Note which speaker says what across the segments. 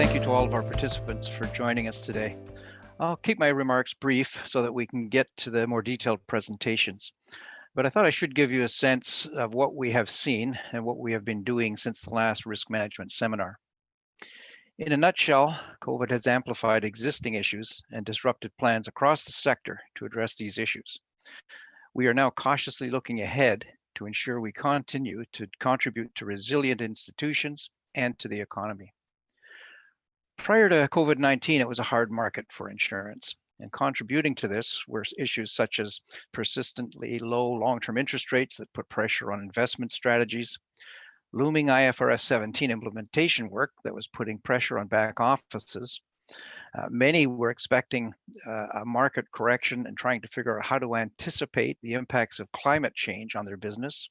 Speaker 1: thank you to all of our participants for joining us today. I'll keep my remarks brief so that we can get to the more detailed presentations. But I thought I should give you a sense of what we have seen and what we have been doing since the last risk management seminar. In a nutshell, COVID has amplified existing issues and disrupted plans across the sector to address these issues. We are now cautiously looking ahead to ensure we continue to contribute to resilient institutions and to the economy. Prior to COVID-19, it was a hard market for insurance, and contributing to this were issues such as persistently low long-term interest rates that put pressure on investment strategies, looming IFRS 17 implementation work that was putting pressure on back offices. Many were expecting a market correction and trying to figure out how to anticipate the impacts of climate change on their business.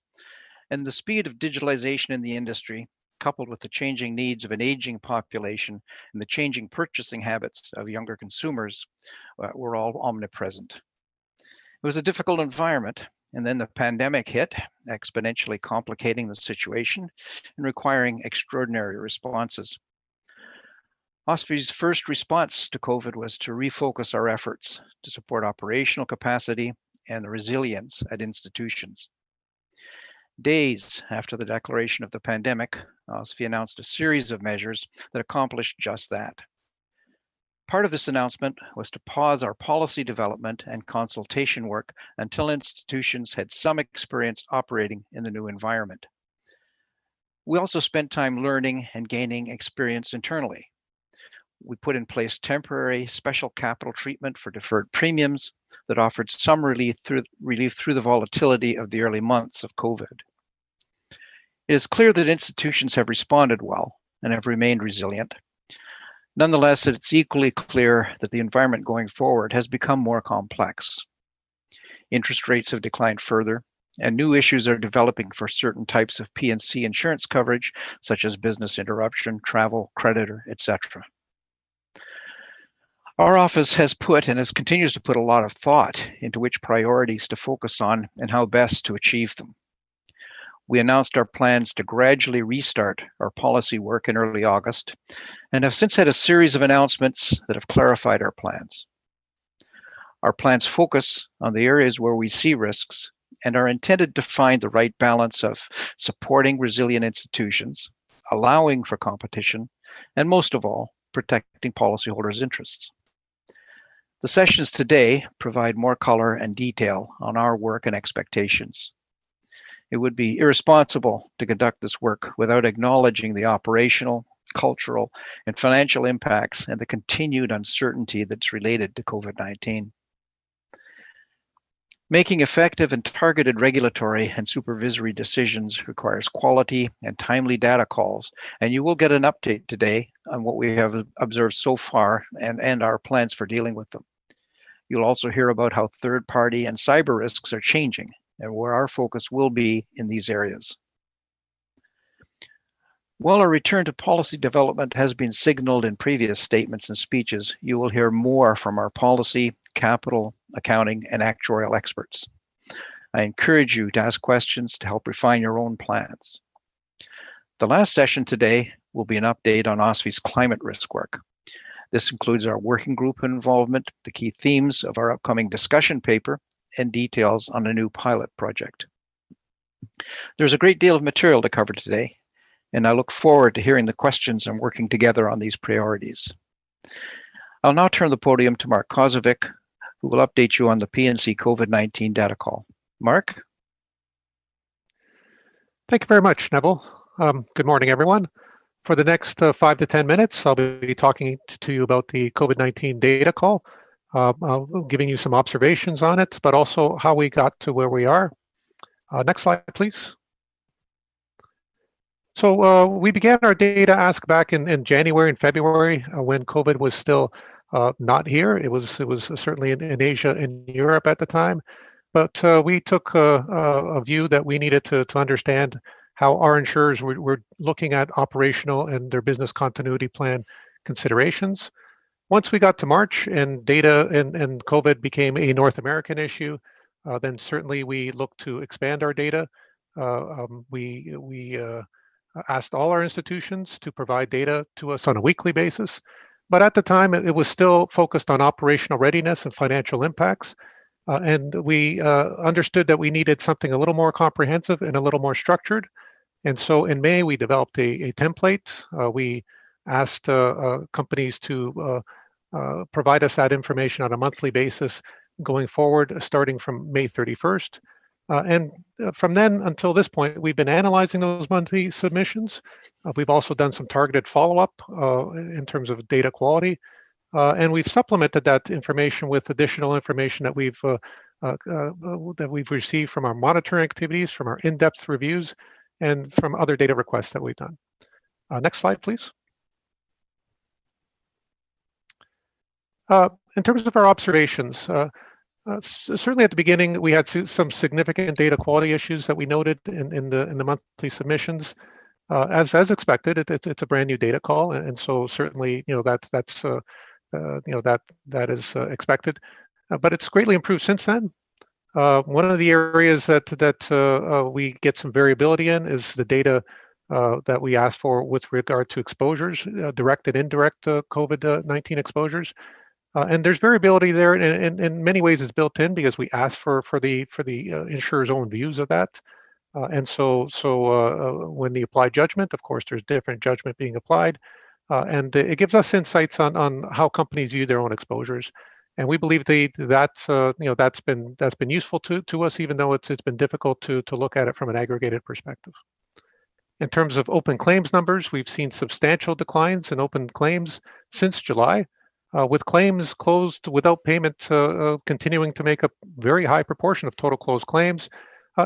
Speaker 1: And the speed of digitalization in the industry, coupled with the changing needs of an aging population and the changing purchasing habits of younger consumers, were all omnipresent. It was a difficult environment, and then the pandemic hit, exponentially complicating the situation and requiring extraordinary responses. OSFI's first response to COVID was to refocus our efforts to support operational capacity and the resilience at institutions. Days after the declaration of the pandemic, OSFI announced a series of measures that accomplished just that. Part of this announcement was to pause our policy development and consultation work until institutions had some experience operating in the new environment. We also spent time learning and gaining experience internally. We put in place temporary special capital treatment for deferred premiums that offered some relief through the volatility of the early months of COVID. It is clear that institutions have responded well and have remained resilient. Nonetheless, it's equally clear that the environment going forward has become more complex. Interest rates have declined further, and new issues are developing for certain types of P&C insurance coverage, such as business interruption, travel, creditor, etc. Our office has put and continues to put a lot of thought into which priorities to focus on and how best to achieve them. We announced our plans to gradually restart our policy work in early August and have since had a series of announcements that have clarified our plans. Our plans focus on the areas where we see risks and are intended to find the right balance of supporting resilient institutions, allowing for competition, and most of all, protecting policyholders' interests. The sessions today provide more color and detail on our work and expectations. It would be irresponsible to conduct this work without acknowledging the operational, cultural, and financial impacts and the continued uncertainty that's related to COVID-19. Making effective and targeted regulatory and supervisory decisions requires quality and timely data calls, and you will get an update today on what we have observed so far and our plans for dealing with them. You'll also hear about how third-party and cyber risks are changing and where our focus will be in these areas. While our return to policy development has been signaled in previous statements and speeches, you will hear more from our policy, capital, accounting, and actuarial experts. I encourage you to ask questions to help refine your own plans. The last session today will be an update on OSFI's climate risk work. This includes our working group involvement, the key themes of our upcoming discussion paper, and details on a new pilot project. There's a great deal of material to cover today, and I look forward to hearing the questions and working together on these priorities. I'll now turn the podium to Mark Kozovic, who will update you on the P&C COVID-19 data call. Mark?
Speaker 2: Thank you very much, Neville. Good morning, everyone. For the next 5 to 10 minutes, I'll be talking to you about the COVID-19 data call, giving you some observations on it, but also how we got to where we are. Next slide, please. So we began our data ask back in January and February when COVID was still not here. It was certainly in Asia and Europe at the time, but we took a view that we needed to understand how our insurers were looking at operational and their business continuity plan considerations. Once we got to March and data and COVID became a North American issue, then certainly we looked to expand our data. We asked all our institutions to provide data to us on a weekly basis. But at the time, it was still focused on operational readiness and financial impacts. And we understood that we needed something a little more comprehensive and a little more structured. And so in May, we developed a template. We asked companies to provide us that information on a monthly basis going forward, starting from May 31st. And from then until this point, we've been analyzing those monthly submissions. We've also done some targeted follow-up in terms of data quality. And we've supplemented that information with additional information that we've received from our monitoring activities, from our in-depth reviews, and from other data requests that we've done. Next slide, please. In terms of our observations, certainly at the beginning, we had some significant data quality issues that we noted in the monthly submissions. As expected, it's a brand new data call, and so certainly that's that is expected. But it's greatly improved since then. One of the areas that we get some variability in is the data that we ask for with regard to exposures, direct and indirect COVID-19 exposures. And there's variability there, and in many ways it's built in because we ask for the insurer's own views of that. And so when the applied judgment, of course, there's different judgment being applied, and it gives us insights on how companies view their own exposures. And we believe that's been useful to us, even though it's been difficult to look at it from an aggregated perspective. In terms of open claims numbers, we've seen substantial declines in open claims since July, with claims closed without payment continuing to make a very high proportion of total closed claims.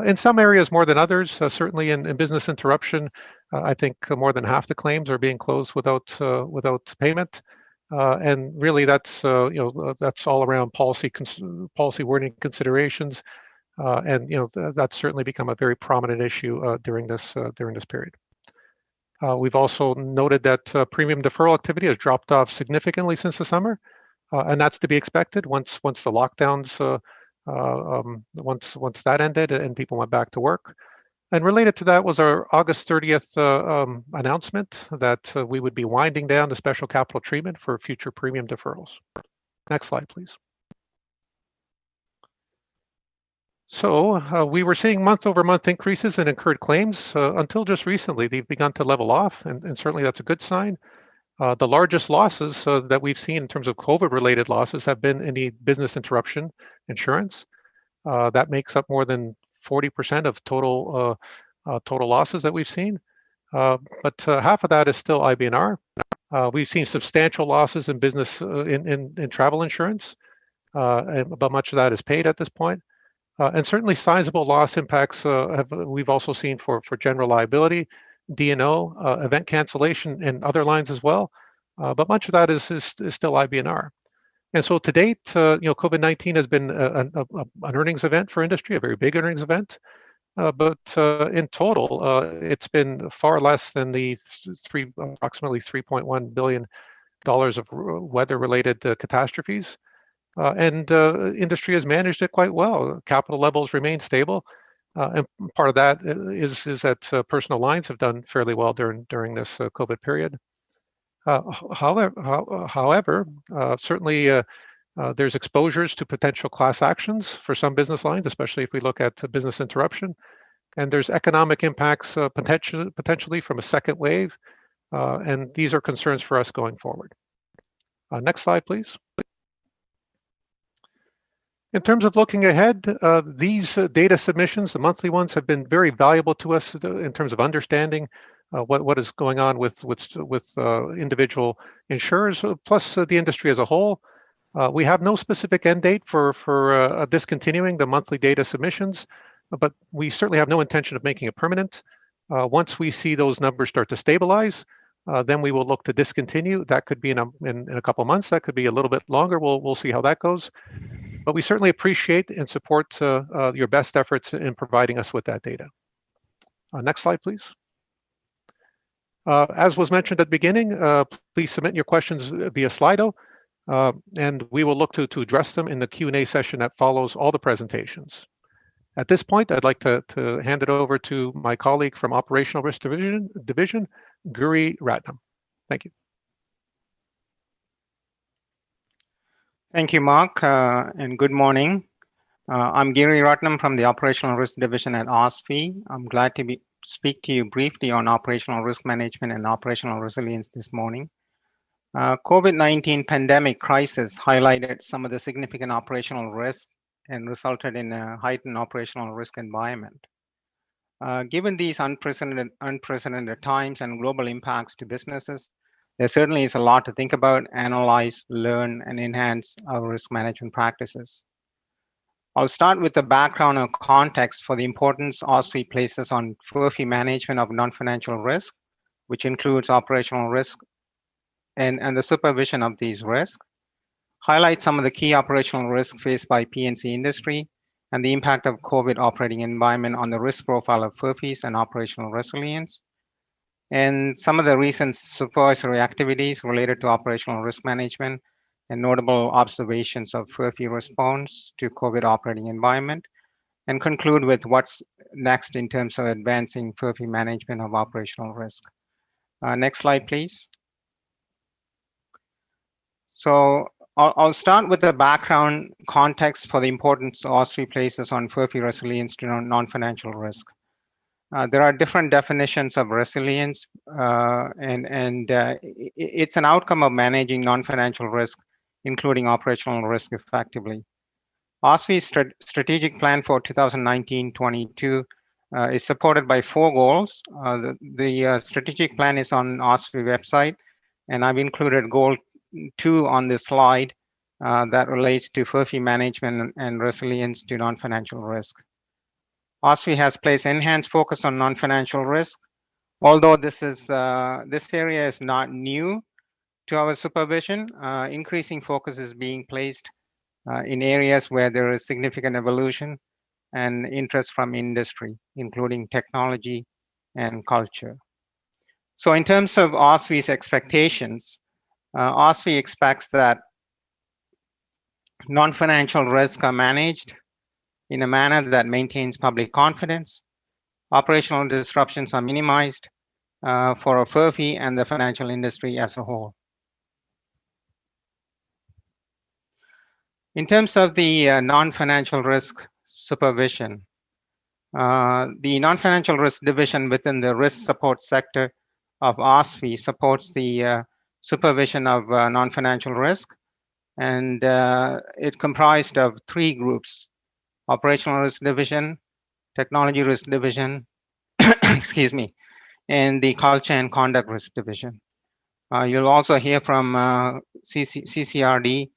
Speaker 2: In some areas more than others, certainly in business interruption, I think more than half the claims are being closed without payment. And really that's all around policy wording considerations. And that's certainly become a very prominent issue during this period. We've also noted that premium deferral activity has dropped off significantly since the summer, and that's to be expected once the lockdowns, once that ended and people went back to work. And related to that was our August 30th announcement that we would be winding down the special capital treatment for future premium deferrals. Next slide, please. So we were seeing month-over-month increases in incurred claims until just recently. They've begun to level off, and certainly that's a good sign. The largest losses that we've seen in terms of COVID-related losses have been in the business interruption insurance. That makes up more than 40% of total losses that we've seen. But half of that is still IBNR. We've seen substantial losses in business in travel insurance, but much of that is paid at this point. And certainly sizable loss impacts we've also seen for general liability, D&O, event cancellation, and other lines as well. But much of that is still IBNR. And so to date, COVID-19 has been an earnings event for industry, a very big earnings event. But in total, it's been far less than the approximately $3.1 billion of weather-related catastrophes. And industry has managed it quite well. Capital levels remain stable. And part of that is that personal lines have done fairly well during this COVID period. However, certainly there's exposures to potential class actions for some business lines, especially if we look at business interruption. And there's economic impacts potentially from a second wave. And these are concerns for us going forward. Next slide, please. In terms of looking ahead, these data submissions, the monthly ones, have been very valuable to us in terms of understanding what is going on with individual insurers, plus the industry as a whole. We have no specific end date for discontinuing the monthly data submissions, but we certainly have no intention of making it permanent. Once we see those numbers start to stabilize, then we will look to discontinue. That could be in a couple of months. That could be a little bit longer. We'll see how that goes. But we certainly appreciate and support your best efforts in providing us with that data. Next slide, please. As was mentioned at the beginning, please submit your questions via Slido, and we will look to address them in the Q&A session that follows all the presentations. At this point, I'd like to hand it over to my colleague from Operational Risk Division, Guri Ratnam. Thank you.
Speaker 3: Thank you, Mark, and good morning. I'm Giri Ratnam from the Operational Risk Division at OSFI. I'm glad to speak to you briefly on operational risk management and operational resilience this morning. COVID-19 pandemic crisis highlighted some of the significant operational risks and resulted in a heightened operational risk environment. Given these unprecedented times and global impacts to businesses, there certainly is a lot to think about, analyze, learn, and enhance our risk management practices. I'll start with the background and context for the importance OSFI places on FERFI management of non-financial risk, which includes operational risk and the supervision of these risks. Highlight some of the key operational risks faced by P&C industry and the impact of COVID operating environment on the risk profile of FERFIs and operational resilience, and some of the recent supervisory activities related to operational risk management and notable observations of FERFI response to COVID operating environment, and conclude with what's next in terms of advancing FERFI management of operational risk. Next slide, please. So I'll start with the background context for the importance OSFI places on FERFI resilience to non-financial risk. There are different definitions of resilience, and it's an outcome of managing non-financial risk, including operational risk effectively. OSFI's strategic plan for 2019-22 is supported by 4 goals. The strategic plan is on OSFI website, and I've included goal 2 on this slide that relates to FERFI management and resilience to non-financial risk. OSFI has placed enhanced focus on non-financial risk, although this area is not new to our supervision. Increasing focus is being placed in areas where there is significant evolution and interest from industry, including technology and culture. So in terms of OSFI's expectations, OSFI expects that non-financial risks are managed in a manner that maintains public confidence. Operational disruptions are minimized for a FERFI and the financial industry as a whole. In terms of the non-financial risk supervision, the non-financial risk division within the risk support sector of OSFI supports the supervision of non-financial risk, and it comprised of 3 groups: operational risk division, technology risk division, excuse me, and the culture and conduct risk division. You'll also hear from CCRD,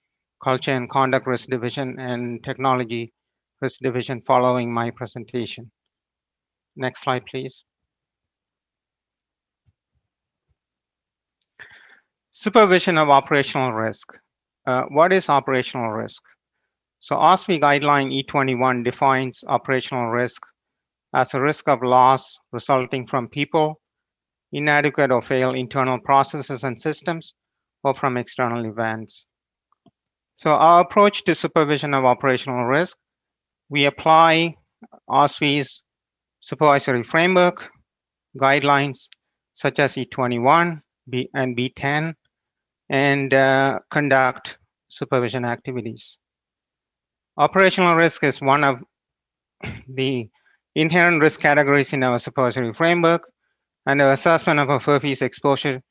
Speaker 3: culture and conduct risk division, and technology risk division following my presentation. Next slide, please. Supervision of operational risk. What is operational risk? So OSFI guideline E21 defines operational risk as a risk of loss resulting from people, inadequate or failed internal processes and systems, or from external events. So our approach to supervision of operational risk, we apply OSFI's supervisory framework, guidelines such as E21 and B10, and conduct supervision activities. Operational risk is one of the inherent risk categories in our supervisory framework, and the assessment of a FERFI's exposure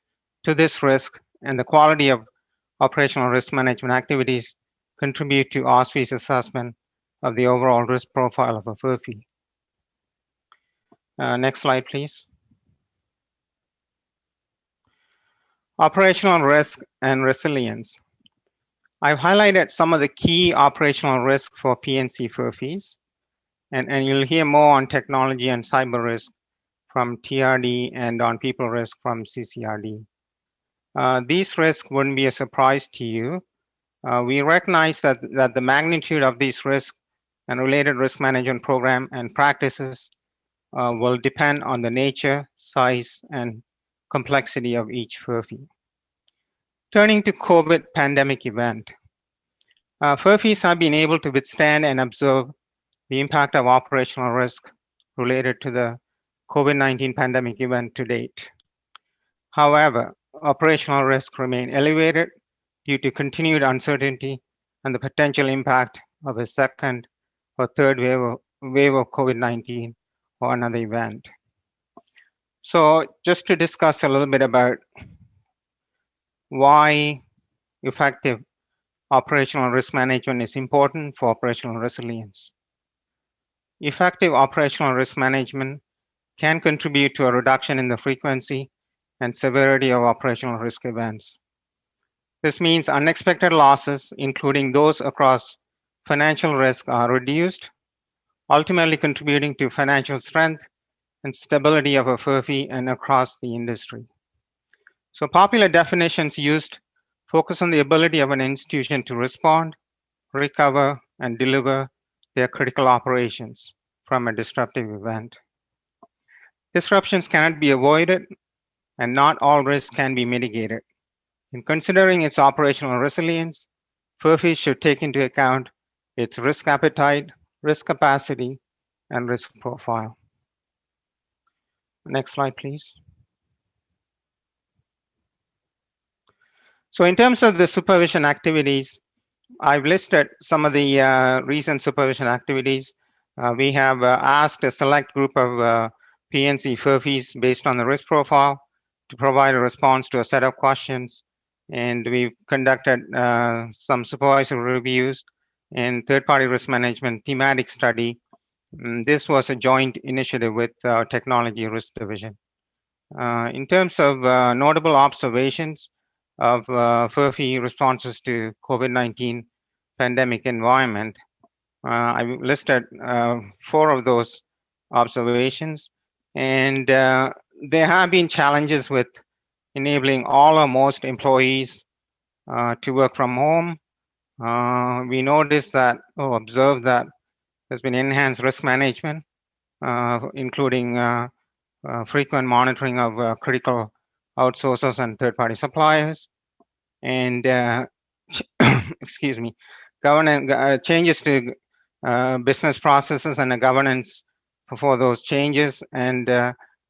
Speaker 3: to this risk and the quality of operational risk management activities contribute to OSFI's assessment of the overall risk profile of a FERFI. Next slide, please. Operational risk and resilience. I've highlighted some of the key operational risks for P&C FERFIs, and you'll hear more on technology and cyber risk from TRD and on people risk from CCRD. These risks wouldn't be a surprise to you. We recognize that the magnitude of these risks and related risk management program and practices will depend on the nature, size, and complexity of each FERFI. Turning to COVID pandemic event, FERFIs have been able to withstand and observe the impact of operational risk related to the COVID-19 pandemic event to date. However, operational risks remain elevated due to continued uncertainty and the potential impact of a second or third wave of COVID-19 or another event. So just to discuss a little bit about why effective operational risk management is important for operational resilience. Effective operational risk management can contribute to a reduction in the frequency and severity of operational risk events. This means unexpected losses, including those across financial risk, are reduced, ultimately contributing to financial strength and stability of a FERFI and across the industry. So popular definitions used focus on the ability of an institution to respond, recover, and deliver their critical operations from a disruptive event. Disruptions cannot be avoided, and not all risks can be mitigated. In considering its operational resilience, FERFI should take into account its risk appetite, risk capacity, and risk profile. Next slide, please. So in terms of the supervision activities, I've listed some of the recent supervision activities. We have asked a select group of PNC FERFIs based on the risk profile to provide a response to a set of questions. And we've conducted some supervisory reviews and third-party risk management thematic study. This was a joint initiative with our Technology Risk Division. In terms of notable observations of FERFI responses to COVID-19 pandemic environment, I've listed 4 of those observations, and there have been challenges with enabling all or most employees to work from home. We noticed that, observed that there's been enhanced risk management, including frequent monitoring of critical outsourcers and third-party suppliers, and excuse me, changes to business processes and the governance for those changes, and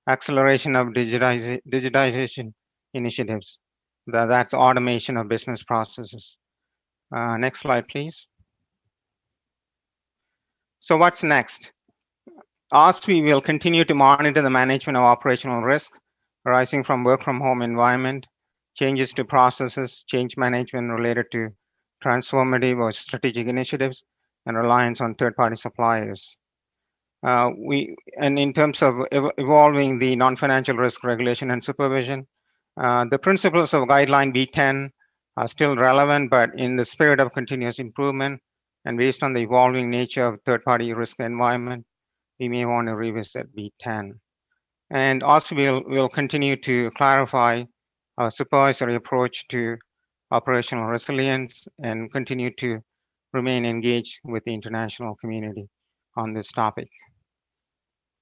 Speaker 3: acceleration of digitization initiatives. That's automation of business processes. Next slide, please. So what's next? OSFI will continue to monitor the management of operational risk arising from work from home environment, changes to processes, change management related to transformative or strategic initiatives, and reliance on third-party suppliers. And in terms of evolving the non-financial risk regulation and supervision, the principles of guideline B10 are still relevant, but in the spirit of continuous improvement and based on the evolving nature of third-party risk environment, we may want to revisit B10. And also we'll continue to clarify our supervisory approach to operational resilience and continue to remain engaged with the international community on this topic.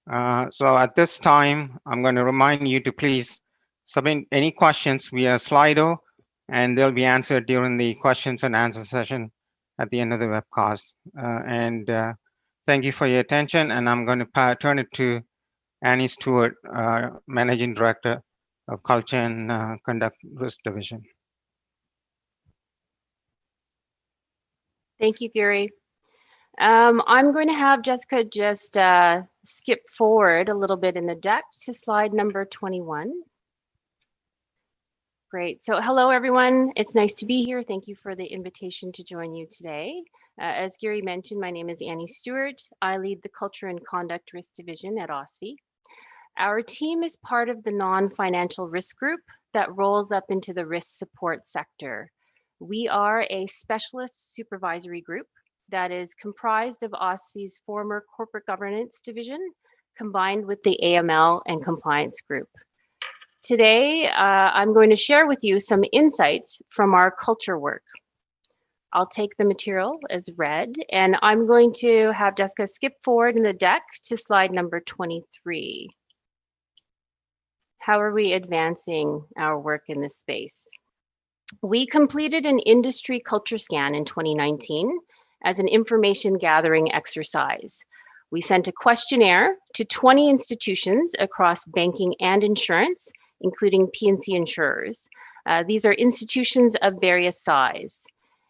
Speaker 3: So at this time, I'm going to remind you to please submit any questions via Slido, and they'll be answered during the questions and answer session at the end of the webcast. Thank you for your attention, and I'm going to turn it to Annie Stewart, Managing Director of Culture and Conduct Risk Division.
Speaker 4: Thank you, Gary. I'm going to have Jessica just skip forward a little bit in the deck to slide number 21. Great. So hello, everyone. It's nice to be here. Thank you for the invitation to join you today. As Gary mentioned, my name is Annie Stewart. I lead the Culture and Conduct Risk Division at OSFI. Our team is part of the non-financial risk group that rolls up into the risk support sector. We are a specialist supervisory group that is comprised of OSFI's former corporate governance division combined with the AML and compliance group. Today, I'm going to share with you some insights from our culture work. I'll take the material as read, and I'm going to have Jessica skip forward in the deck to slide number 23. How are we advancing our work in this space? We completed an industry culture scan in 2019 as an information gathering exercise. We sent a questionnaire to 20 institutions across banking and insurance, including P&C insurers. These are institutions of various size.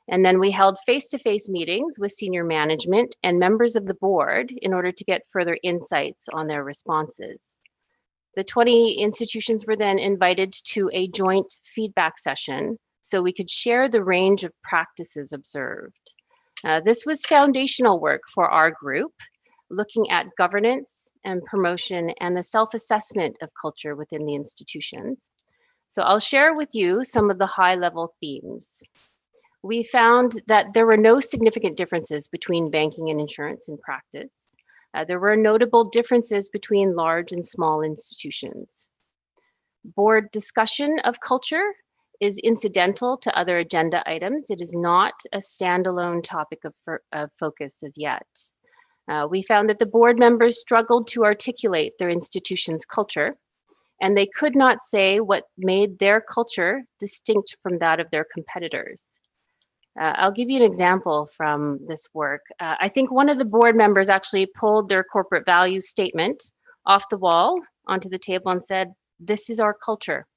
Speaker 4: And then we held face-to-face meetings with senior management and members of the board in order to get further insights on their responses. The 20 institutions were then invited to a joint feedback session so we could share the range of practices observed. This was foundational work for our group, looking at governance and promotion and the self-assessment of culture within the institutions. So I'll share with you some of the high-level themes. We found that there were no significant differences between banking and insurance in practice. There were notable differences between large and small institutions. Board discussion of culture is incidental to other agenda items. It is not a standalone topic of focus as yet. We found that the board members struggled to articulate their institution's culture, and they could not say what made their culture distinct from that of their competitors. I'll give you an example from this work. I think one of the board members actually pulled their corporate value statement off the wall onto the table and said, "This is our culture."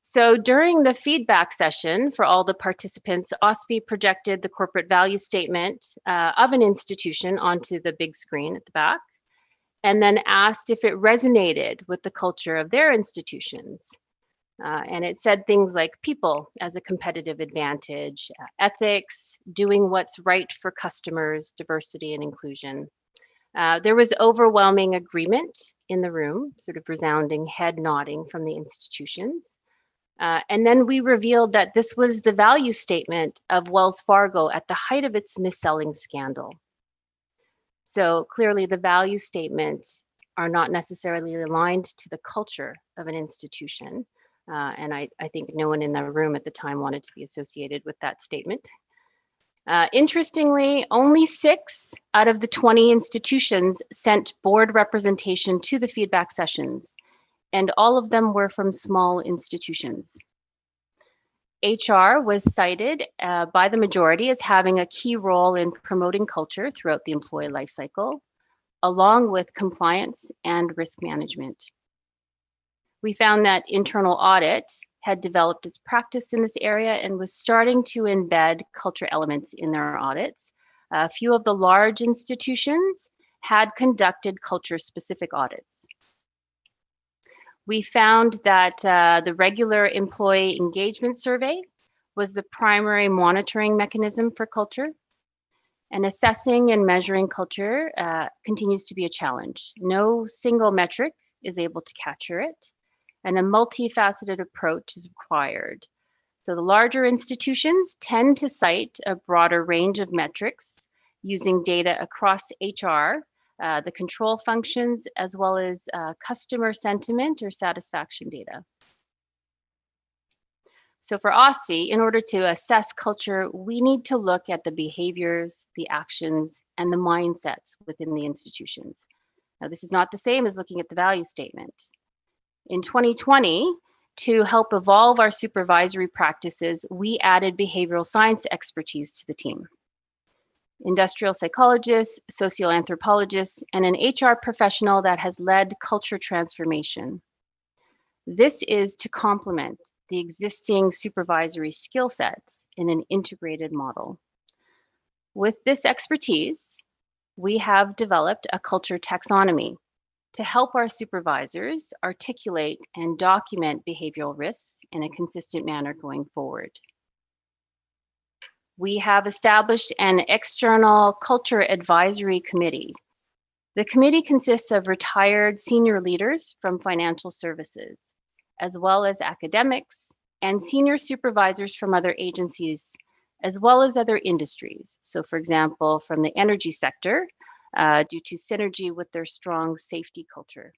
Speaker 4: So during the feedback session for all the participants, OSFI projected the corporate value statement of an institution onto the big screen at the back, and then asked if it resonated with the culture of their institutions. And it said things like people as a competitive advantage, ethics, doing what's right for customers, diversity and inclusion. There was overwhelming agreement in the room, sort of resounding head nodding from the institutions. And then we revealed that this was the value statement of Wells Fargo at the height of its mis-selling scandal. So clearly the value statements are not necessarily aligned to the culture of an institution. And I think no one in the room at the time wanted to be associated with that statement. Interestingly, only 6 out of the 20 institutions sent board representation to the feedback sessions, and all of them were from small institutions. HR was cited by the majority as having a key role in promoting culture throughout the employee lifecycle, along with compliance and risk management. We found that internal audit had developed its practice in this area and was starting to embed culture elements in their audits. A few of the large institutions had conducted culture-specific audits. We found that the regular employee engagement survey was the primary monitoring mechanism for culture, and assessing and measuring culture continues to be a challenge. No single metric is able to capture it, and a multifaceted approach is required. So the larger institutions tend to cite a broader range of metrics using data across HR, the control functions, as well as customer sentiment or satisfaction data. So for OSFI, in order to assess culture, we need to look at the behaviors, the actions, and the mindsets within the institutions. Now, this is not the same as looking at the value statement. In 2020, to help evolve our supervisory practices, we added behavioral science expertise to the team. Industrial psychologists, socioanthropologists, and an HR professional that has led culture transformation. This is to complement the existing supervisory skill sets in an integrated model. With this expertise, we have developed a culture taxonomy to help our supervisors articulate and document behavioral risks in a consistent manner going forward. We have established an external culture advisory committee. The committee consists of retired senior leaders from financial services, as well as academics and senior supervisors from other agencies, as well as other industries. So for example, from the energy sector, due to synergy with their strong safety culture.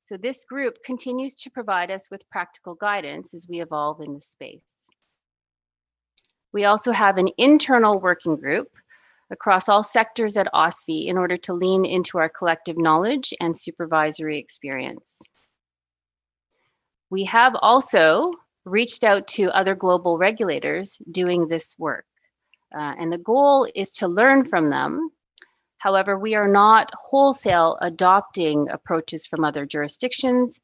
Speaker 4: So this group continues to provide us with practical guidance as we evolve in this space. We also have an internal working group across all sectors at OSFI in order to lean into our collective knowledge and supervisory experience. We have also reached out to other global regulators doing this work. And the goal is to learn from them. However, we are not wholesale adopting approaches from other jurisdictions,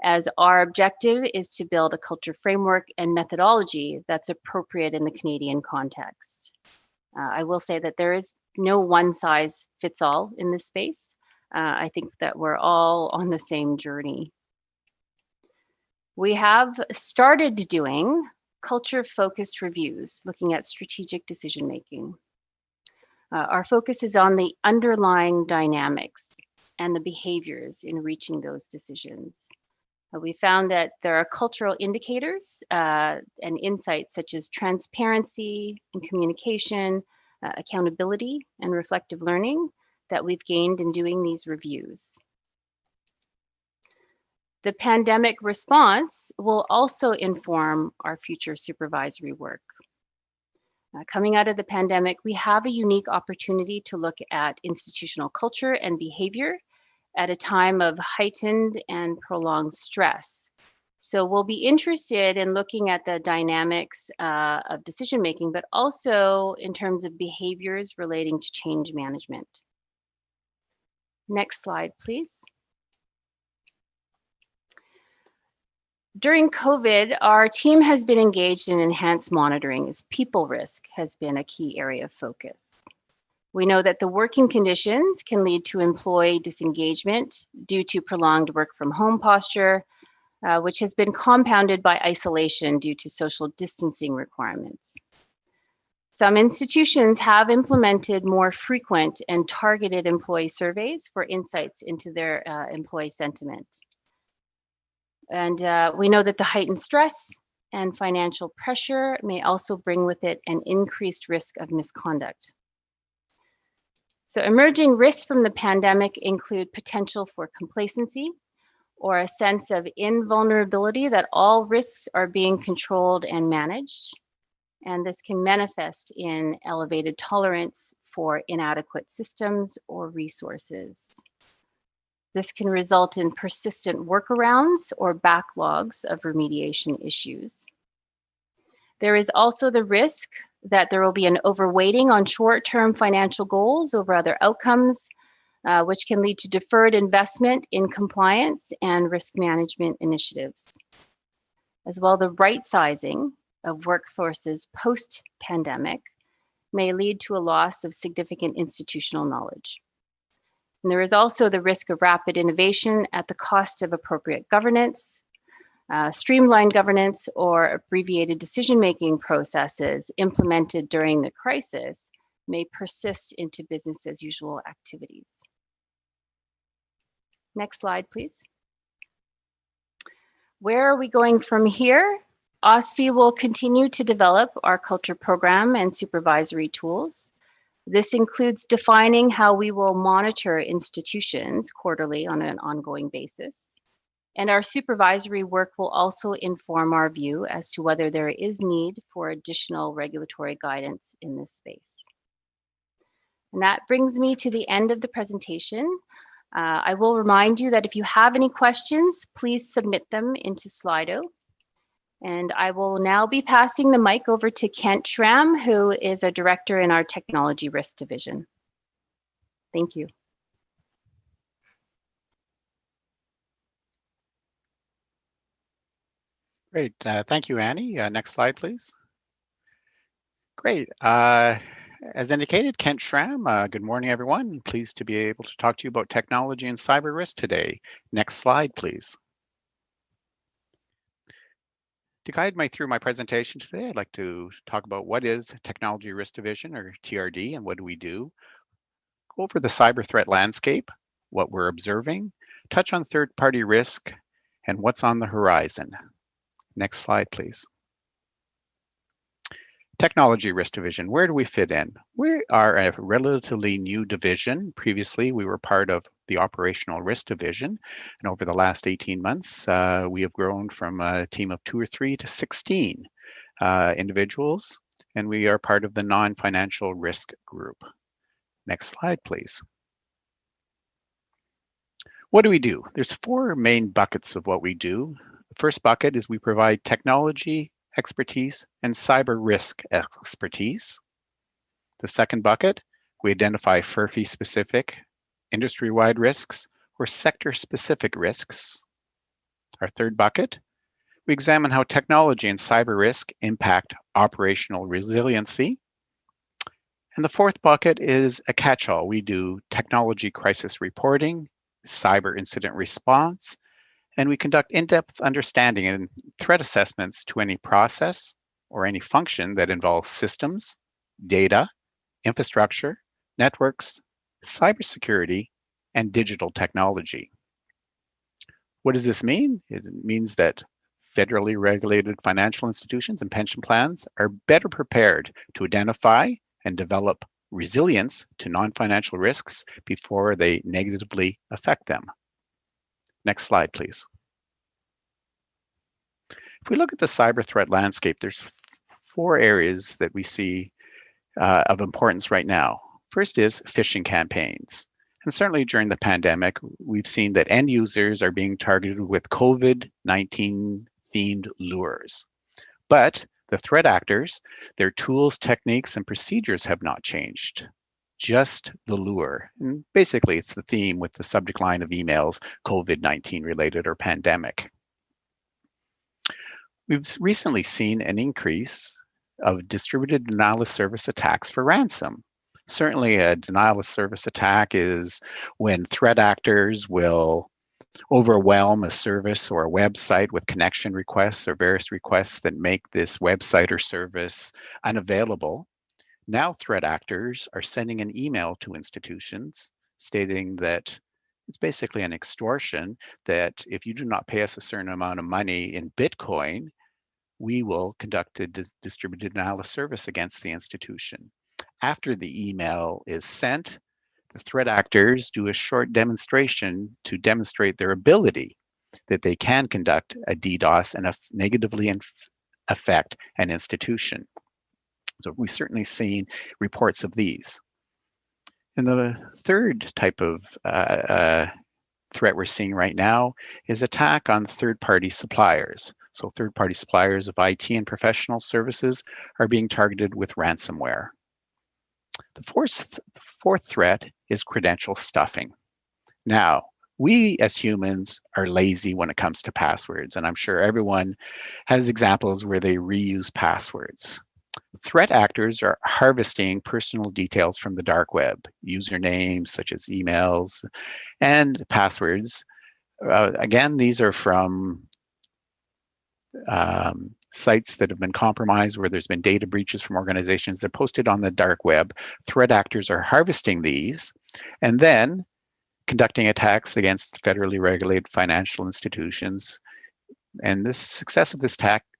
Speaker 4: as our objective is to build a culture framework and methodology that's appropriate in the Canadian context. I will say that there is no one size fits all in this space. I think that we're all on the same journey. We have started doing culture-focused reviews looking at strategic decision-making. Our focus is on the underlying dynamics and the behaviors in reaching those decisions. We found that there are cultural indicators and insights such as transparency and communication, accountability, and reflective learning that we've gained in doing these reviews. The pandemic response will also inform our future supervisory work. Coming out of the pandemic, we have a unique opportunity to look at institutional culture and behavior at a time of heightened and prolonged stress. So we'll be interested in looking at the dynamics of decision making, but also in terms of behaviors relating to change management. Next slide, please. During COVID, our team has been engaged in enhanced monitoring as people risk has been a key area of focus. We know that the working conditions can lead to employee disengagement due to prolonged work from home posture, which has been compounded by isolation due to social distancing requirements. Some institutions have implemented more frequent and targeted employee surveys for insights into their employee sentiment. And we know that the heightened stress and financial pressure may also bring with it an increased risk of misconduct. So emerging risks from the pandemic include potential for complacency or a sense of invulnerability that all risks are being controlled and managed. And this can manifest in elevated tolerance for inadequate systems or resources. This can result in persistent workarounds or backlogs of remediation issues. There is also the risk that there will be an overweighting on short-term financial goals over other outcomes, which can lead to deferred investment in compliance and risk management initiatives. As well, the right sizing of workforces post-pandemic may lead to a loss of significant institutional knowledge. And there is also the risk of rapid innovation at the cost of appropriate governance, streamlined governance, or abbreviated decision-making processes implemented during the crisis may persist into business as usual activities. Next slide, please. Where are we going from here? OSFI will continue to develop our culture program and supervisory tools. This includes defining how we will monitor institutions quarterly on an ongoing basis. And our supervisory work will also inform our view as to whether there is need for additional regulatory guidance in this space. And that brings me to the end of the presentation. I will remind you that if you have any questions, please submit them into Slido. And I will now be passing the mic over to Kent Schramm, who is a director in our Technology Risk Division. Thank you.
Speaker 5: Great. Thank you, Annie. Next slide, please. Great. As indicated, Kent Schramm. Good morning, everyone. Pleased to be able to talk to you about technology and cyber risk today. Next slide, please. To guide through my presentation today, I'd like to talk about what is Technology Risk Division, or TRD, and what do we do. Go over the cyber threat landscape, what we're observing, touch on third-party risk, and what's on the horizon. Next slide, please. Technology Risk Division, where do we fit in? We are a relatively new division. Previously, we were part of the Operational Risk Division, and over the last 18 months, we have grown from a team of 2 or 3 to 16 individuals, and we are part of the non-financial risk group. Next slide, please. What do we do? There's 4 main buckets of what we do. The first bucket is we provide technology expertise and cyber risk expertise. The second bucket, we identify FERFI-specific, industry-wide risks, or sector-specific risks. Our third bucket, we examine how technology and cyber risk impact operational resiliency. And the fourth bucket is a catch-all. We do technology crisis reporting, cyber incident response, and we conduct in-depth understanding and threat assessments to any process or any function that involves systems, data, infrastructure, networks, cybersecurity, and digital technology. What does this mean? It means that federally regulated financial institutions and pension plans are better prepared to identify and develop resilience to non-financial risks before they negatively affect them. Next slide, please. If we look at the cyber threat landscape, there's 4 areas that we see of importance right now. First is phishing campaigns. And certainly during the pandemic, we've seen that end users are being targeted with COVID-19 themed lures. But the threat actors, their tools, techniques, and procedures have not changed, just the lure. And basically, it's the theme with the subject line of emails, COVID-19 related or pandemic. We've recently seen an increase of distributed denial of service attacks for ransom. Certainly, a denial of service attack is when threat actors will overwhelm a service or a website with connection requests or various requests that make this website or service unavailable. Now threat actors are sending an email to institutions stating that it's basically an extortion, that if you do not pay us a certain amount of money in Bitcoin, we will conduct a distributed denial of service against the institution. After the email is sent, the threat actors do a short demonstration to demonstrate their ability that they can conduct a DDoS and negatively affect an institution. So we've certainly seen reports of these. And the third type of threat we're seeing right now is attack on third-party suppliers. So third-party suppliers of IT and professional services are being targeted with ransomware. The fourth threat is credential stuffing. Now, we as humans are lazy when it comes to passwords, and I'm sure everyone has examples where they reuse passwords. Threat actors are harvesting personal details from the dark web, usernames such as emails, and passwords. Again, these are from sites that have been compromised, where there's been data breaches from organizations. They're posted on the dark web. Threat actors are harvesting these and then conducting attacks against federally regulated financial institutions. And the success of this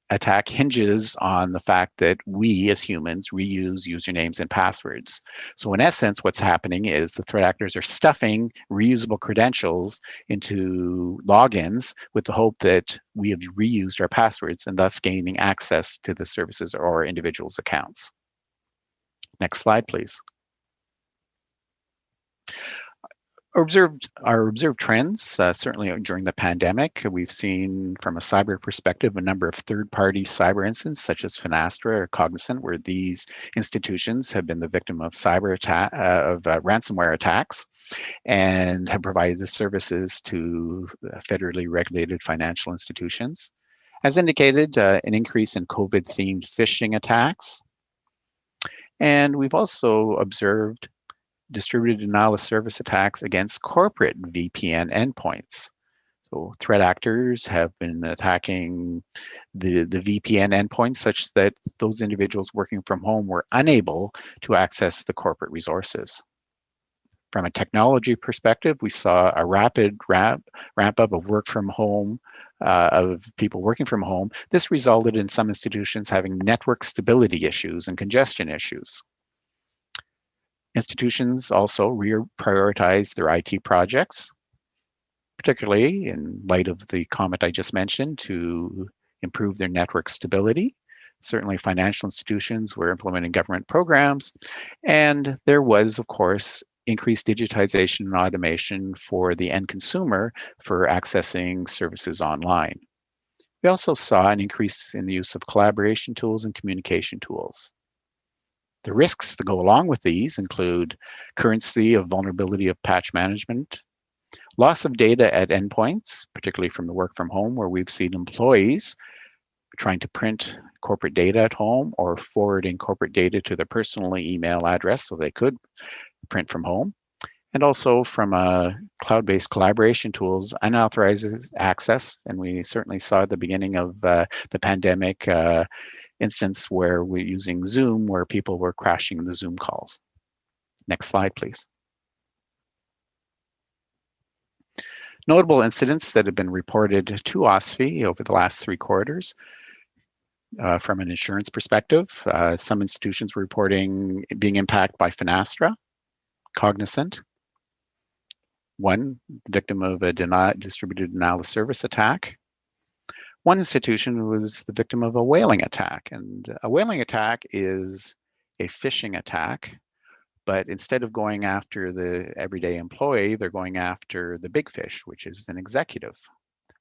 Speaker 5: attack hinges on the fact that we as humans reuse usernames and passwords. So in essence, what's happening is the threat actors are stuffing reusable credentials into logins with the hope that we have reused our passwords and thus gaining access to the services or individuals' accounts. Next slide, please. Our observed trends, certainly during the pandemic, we've seen from a cyber perspective a number of third-party cyber incidents such as Finastra or Cognizant, where these institutions have been the victim of ransomware attacks and have provided the services to federally regulated financial institutions. As indicated, an increase in COVID-themed phishing attacks. And we've also observed distributed denial of service attacks against corporate VPN endpoints. So threat actors have been attacking the VPN endpoints such that those individuals working from home were unable to access the corporate resources. From a technology perspective, we saw a rapid ramp up of work from home, of people working from home. This resulted in some institutions having network stability issues and congestion issues. Institutions also reprioritized their IT projects, particularly in light of the comment I just mentioned, to improve their network stability. Certainly financial institutions were implementing government programs, and there was, of course, increased digitization and automation for the end consumer for accessing services online. We also saw an increase in the use of collaboration tools and communication tools. The risks that go along with these include currency of vulnerability of patch management, loss of data at endpoints, particularly from the work from home, where we've seen employees trying to print corporate data at home or forwarding corporate data to their personal email address so they could print from home. And also from cloud-based collaboration tools, unauthorized access. And we certainly saw at the beginning of the pandemic instance where we're using Zoom, where people were crashing the Zoom calls. Next slide, please. Notable incidents that have been reported to OSFI over the last 3 quarters. From an insurance perspective, some institutions were reporting being impacted by Finastra, Cognizant. One victim of a distributed denial of service attack. One institution was the victim of a whaling attack. And a whaling attack is a phishing attack, but instead of going after the everyday employee, they're going after the big fish, which is an executive,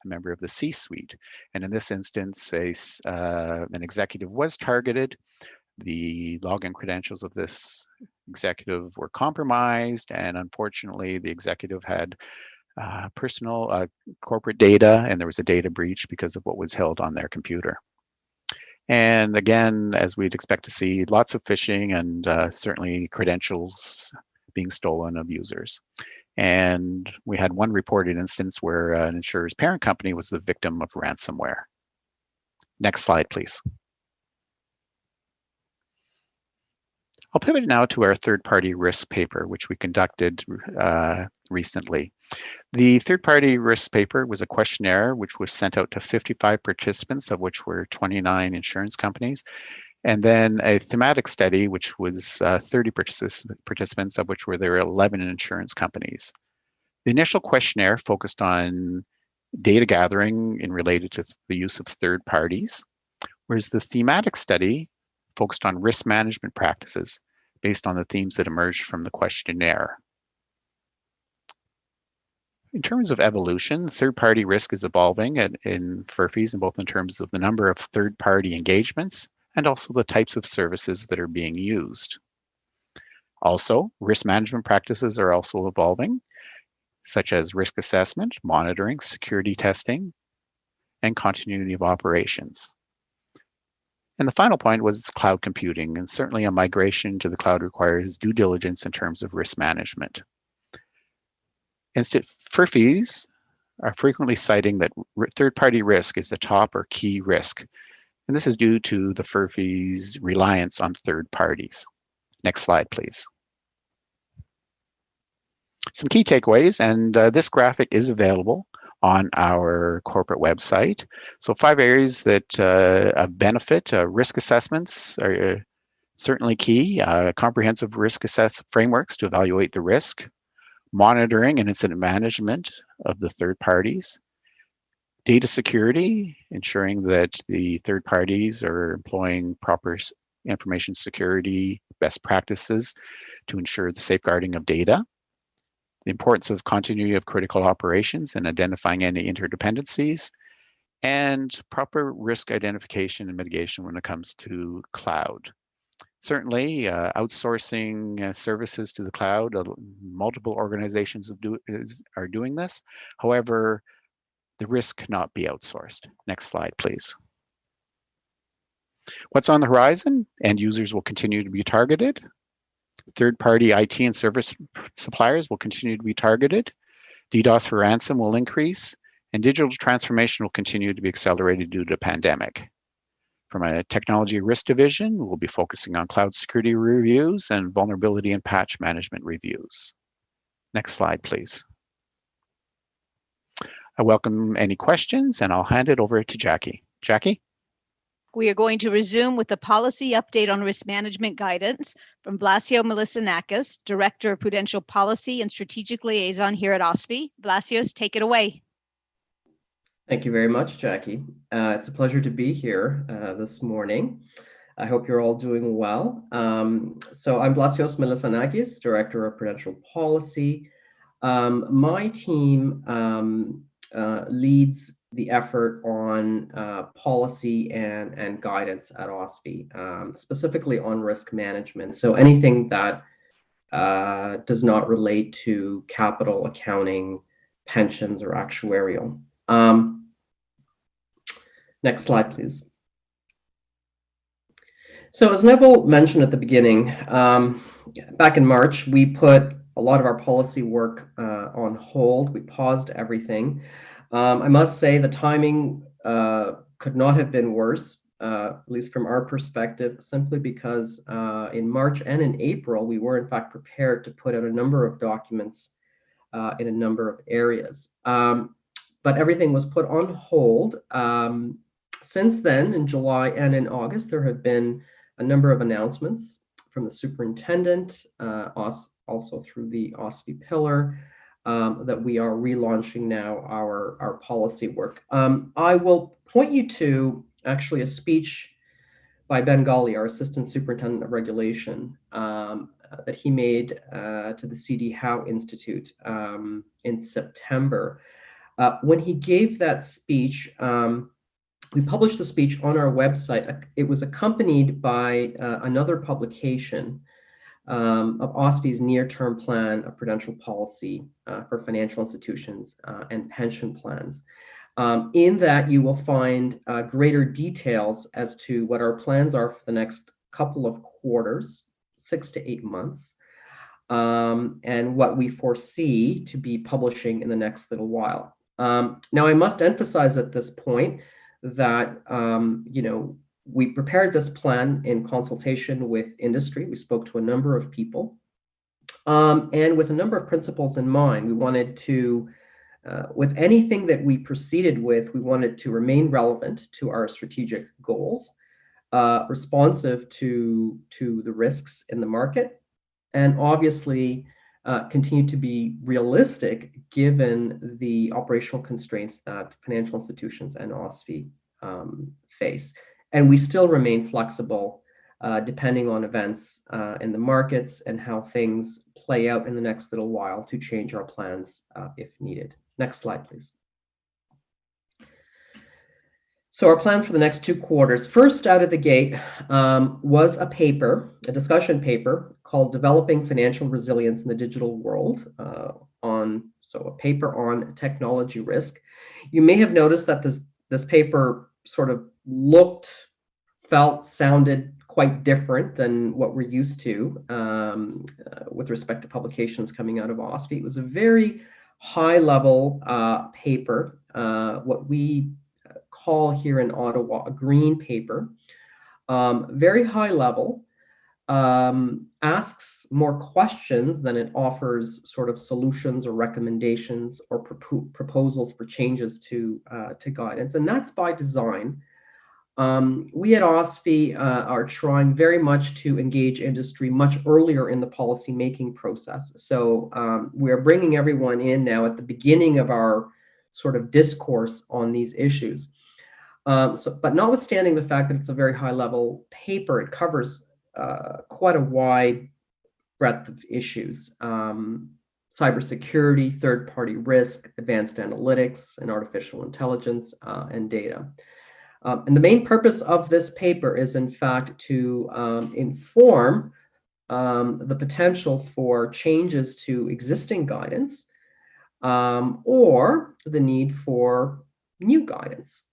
Speaker 5: a member of the C-suite. And in this instance, an executive was targeted. The login credentials of this executive were compromised, and unfortunately, the executive had personal corporate data, and there was a data breach because of what was held on their computer. And again, as we'd expect to see, lots of phishing and certainly credentials being stolen of users. And we had one reported instance where an insurer's parent company was the victim of ransomware. Next slide, please. I'll pivot now to our third-party risk paper, which we conducted recently. The third-party risk paper was a questionnaire which was sent out to 55 participants, of which were 29 insurance companies, and then a thematic study, which was 30 participants, of which there were 11 insurance companies. The initial questionnaire focused on data gathering in related to the use of third parties, whereas the thematic study focused on risk management practices based on the themes that emerged from the questionnaire. In terms of evolution, third-party risk is evolving in FERFIs, in both in terms of the number of third-party engagements and also the types of services that are being used. Also, risk management practices are also evolving, such as risk assessment, monitoring, security testing, and continuity of operations. And the final point was cloud computing, and certainly a migration to the cloud requires due diligence in terms of risk management. FERFIs are frequently citing that third-party risk is the top or key risk, and this is due to the FERFIs' reliance on third parties. Next slide, please. Some key takeaways, and this graphic is available on our corporate website. So 5 areas that of benefit. Risk assessments are certainly key. Comprehensive risk frameworks to evaluate the risk. Monitoring and incident management of the third parties. Data security, ensuring that the third parties are employing proper information security best practices to ensure the safeguarding of data. The importance of continuity of critical operations and identifying any interdependencies, and proper risk identification and mitigation when it comes to cloud. Certainly, outsourcing services to the cloud, multiple organizations are doing this. However, the risk cannot be outsourced. Next slide, please. What's on the horizon? End users will continue to be targeted. Third-party IT and service suppliers will continue to be targeted. DDoS for ransom will increase, and digital transformation will continue to be accelerated due to the pandemic. From a technology risk division, we'll be focusing on cloud security reviews and vulnerability and patch management reviews. Next slide, please. I welcome any questions, and I'll hand it over to Jackie. Jackie?
Speaker 6: We are going to resume with the policy update on risk management guidance from Blasio Milissanakis, Director of Prudential Policy and Strategic Liaison here at OSFI. Blasios, take it away.
Speaker 7: Thank you very much, Jackie. It's a pleasure to be here this morning. I hope you're all doing well. So I'm Blasios Milissanakis, Director of Prudential Policy. My team leads the effort on policy and guidance at OSFI, specifically on risk management. So anything that does not relate to capital accounting, pensions, or actuarial. Next slide, please. So as Neville mentioned at the beginning, back in March, we put a lot of our policy work on hold. We paused everything. I must say the timing could not have been worse, at least from our perspective, simply because in March and in April, we were in fact prepared to put out a number of documents in a number of areas. But everything was put on hold. Since then, in July and in August, there have been a number of announcements from the superintendent, also through the OSFI pillar, that we are relaunching now our policy work. I will point you to actually a speech by Ben Ghali, our Assistant Superintendent of Regulation, that he made to the C.D. Howe Institute in September. When he gave that speech, we published the speech on our website. It was accompanied by another publication of OSFI's near-term plan of prudential policy for financial institutions and pension plans. In that, you will find greater details as to what our plans are for the next couple of quarters, 6 to 8 months, and what we foresee to be publishing in the next little while. Now, I must emphasize at this point that we prepared this plan in consultation with industry. We spoke to a number of people, and with a number of principles in mind. We wanted to, with anything that we proceeded with, we wanted to remain relevant to our strategic goals, responsive to the risks in the market, and obviously continue to be realistic given the operational constraints that financial institutions and OSFI face. And we still remain flexible depending on events in the markets and how things play out in the next little while to change our plans if needed. Next slide, please. So our plans for the next 2 quarters, first out of the gate was a discussion paper called Developing Financial Resilience in the Digital World, a paper on technology risk. You may have noticed that this paper sort of looked, felt, sounded quite different than what we're used to with respect to publications coming out of OSFI. It was a very high-level paper, what we call here in Ottawa a green paper, very high level, asks more questions than it offers sort of solutions or recommendations or proposals for changes to guidance, and that's by design. We at OSFI are trying very much to engage industry much earlier in the policy making process. So we're bringing everyone in now at the beginning of our sort of discourse on these issues. But notwithstanding the fact that it's a very high level paper, it covers quite a wide breadth of issues. Cybersecurity, third-party risk, advanced analytics, and artificial intelligence and data. And the main purpose of this paper is, in fact, to inform the potential for changes to existing guidance or the need for new guidance.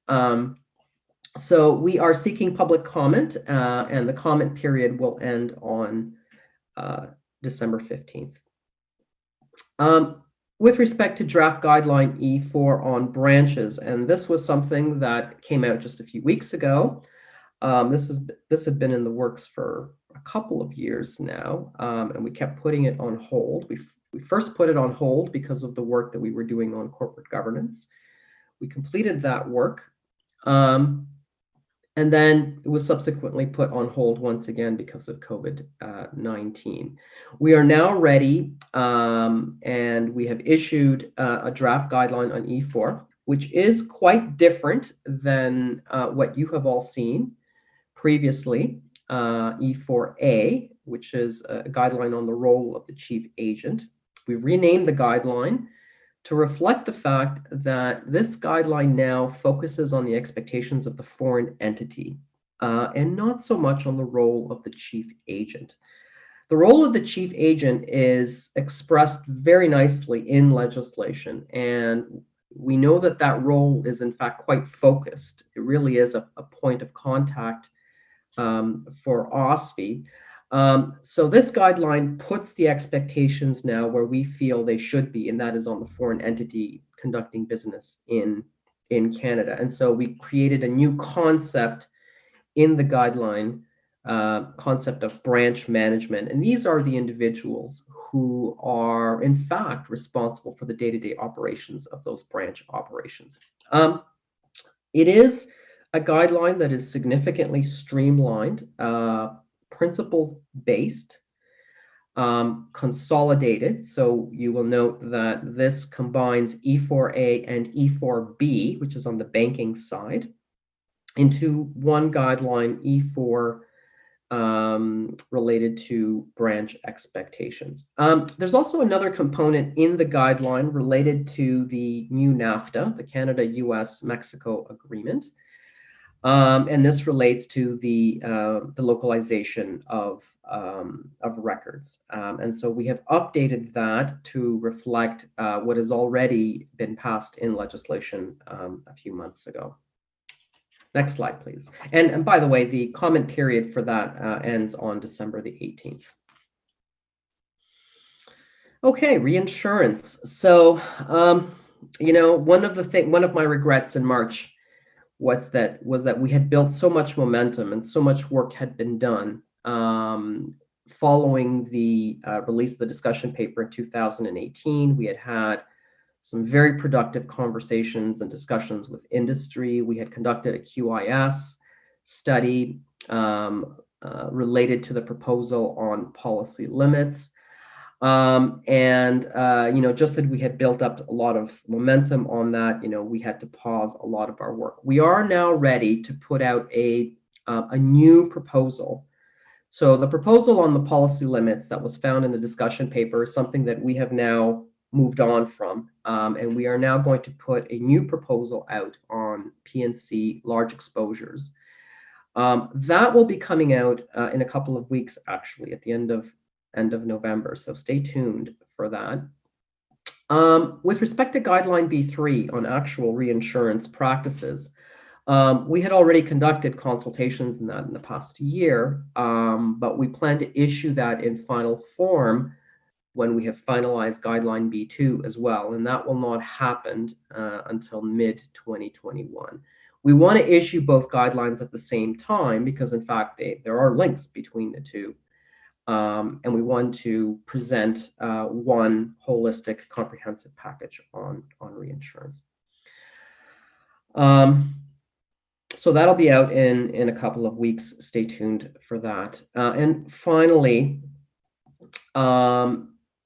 Speaker 7: So we are seeking public comment, and the comment period will end on December 15th. With respect to draft guideline E4 on branches, and this was something that came out just a few weeks ago. This had been in the works for a couple of years now, and we kept putting it on hold. We first put it on hold because of the work that we were doing on corporate governance. We completed that work, and then it was subsequently put on hold once again because of COVID-19. We are now ready, and we have issued a draft guideline on E4, which is quite different than what you have all seen previously, E4A, which is a guideline on the role of the chief agent. We've renamed the guideline to reflect the fact that this guideline now focuses on the expectations of the foreign entity and not so much on the role of the chief agent. The role of the chief agent is expressed very nicely in legislation, and we know that that role is in fact quite focused. It really is a point of contact for OSFI. So this guideline puts the expectations now where we feel they should be, and that is on the foreign entity conducting business in Canada. And so we created a new concept in the guideline, concept of branch management. And these are the individuals who are in fact responsible for the day-to-day operations of those branch operations. It is a guideline that is significantly streamlined, principles-based, consolidated. So you will note that this combines E4A and E4B, which is on the banking side, into one guideline, E4, related to branch expectations. There's also another component in the guideline related to the new NAFTA, the Canada-US-Mexico agreement. And this relates to the localization of records. And so we have updated that to reflect what has already been passed in legislation a few months ago. Next slide, please. And by the way, the comment period for that ends on December the 18th. Okay, reinsurance. So, one of my regrets in March was that we had built so much momentum and so much work had been done following the release of the discussion paper in 2018. We had some very productive conversations and discussions with industry. We had conducted a QIS study related to the proposal on policy limits. Just that we had built up a lot of momentum on that, we had to pause a lot of our work. We are now ready to put out a new proposal. So the proposal on the policy limits that was found in the discussion paper is something that we have now moved on from, and we are now going to put a new proposal out on P&C large exposures. That will be coming out in a couple of weeks, actually, at the end of November. So stay tuned for that. With respect to Guideline B3 on actual reinsurance practices, we had already conducted consultations in that in the past year, but we plan to issue that in final form when we have finalized Guideline B2 as well, and that will not happen until mid-2021. We want to issue both guidelines at the same time because, in fact, there are links between the two, and we want to present one holistic, comprehensive package on reinsurance. So that'll be out in a couple of weeks. Stay tuned for that. And finally,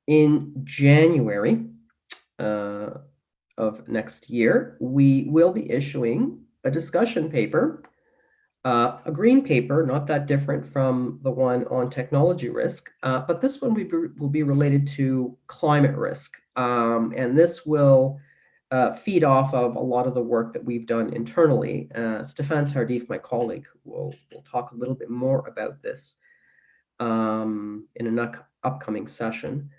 Speaker 7: in January of next year, we will be issuing a discussion paper, a green paper, not that different from the one on technology risk, but this one will be related to climate risk. And this will feed off of a lot of the work that we've done internally. Stéphane Tardif, my colleague, will talk a little bit more about this in an upcoming session.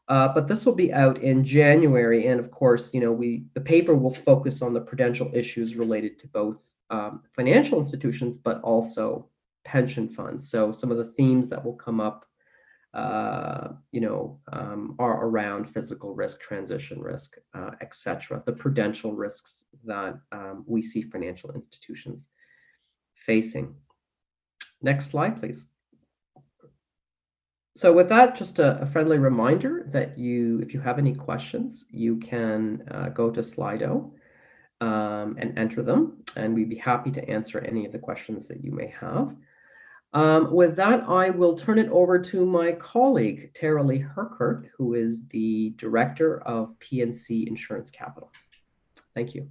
Speaker 7: But this will be out in January, and of course, the paper will focus on the prudential issues related to both financial institutions, but also pension funds. So some of the themes that will come up, are around physical risk, transition risk, etc. The prudential risks that we see financial institutions facing. Next slide, please. So with that, just a friendly reminder that if you have any questions, you can go to Slido and enter them, and we'd be happy to answer any of the questions that you may have. With that, I will turn it over to my colleague, Tara-Lee Herkert, who is the Director of P&C Insurance Capital. Thank you.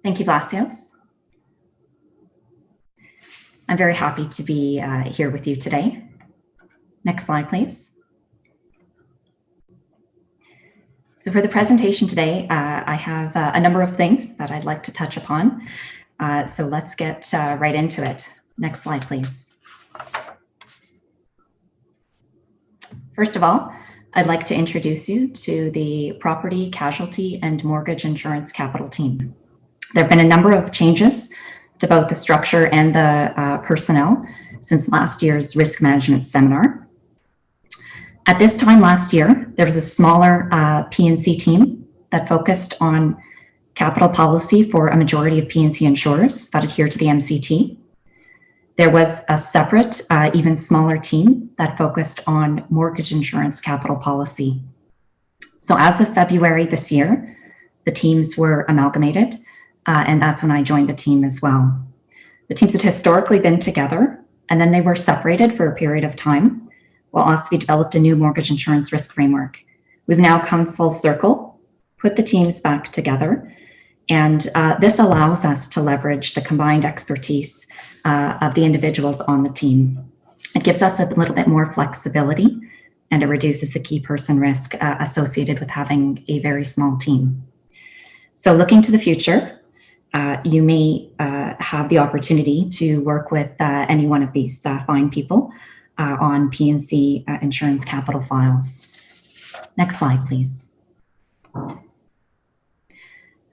Speaker 8: Thank you, Vlasios. I'm very happy to be here with you today. Next slide, please. So for the presentation today, I have a number of things that I'd like to touch upon. So let's get right into it. Next slide, please. First of all, I'd like to introduce you to the Property, Casualty, and Mortgage Insurance Capital team. There have been a number of changes to both the structure and the personnel since last year's risk management seminar. At this time last year, there was a smaller P&C team that focused on capital policy for a majority of P&C insurers that adhere to the MCT. There was a separate, even smaller team that focused on mortgage insurance capital policy. So as of February this year, the teams were amalgamated, and that's when I joined the team as well. The teams had historically been together, and then they were separated for a period of time, while OSFI developed a new mortgage insurance risk framework. We've now come full circle, put the teams back together, and this allows us to leverage the combined expertise of the individuals on the team. It gives us a little bit more flexibility, and it reduces the key person risk associated with having a very small team. So looking to the future, you may have the opportunity to work with any one of these fine people on P&C insurance capital files. Next slide, please.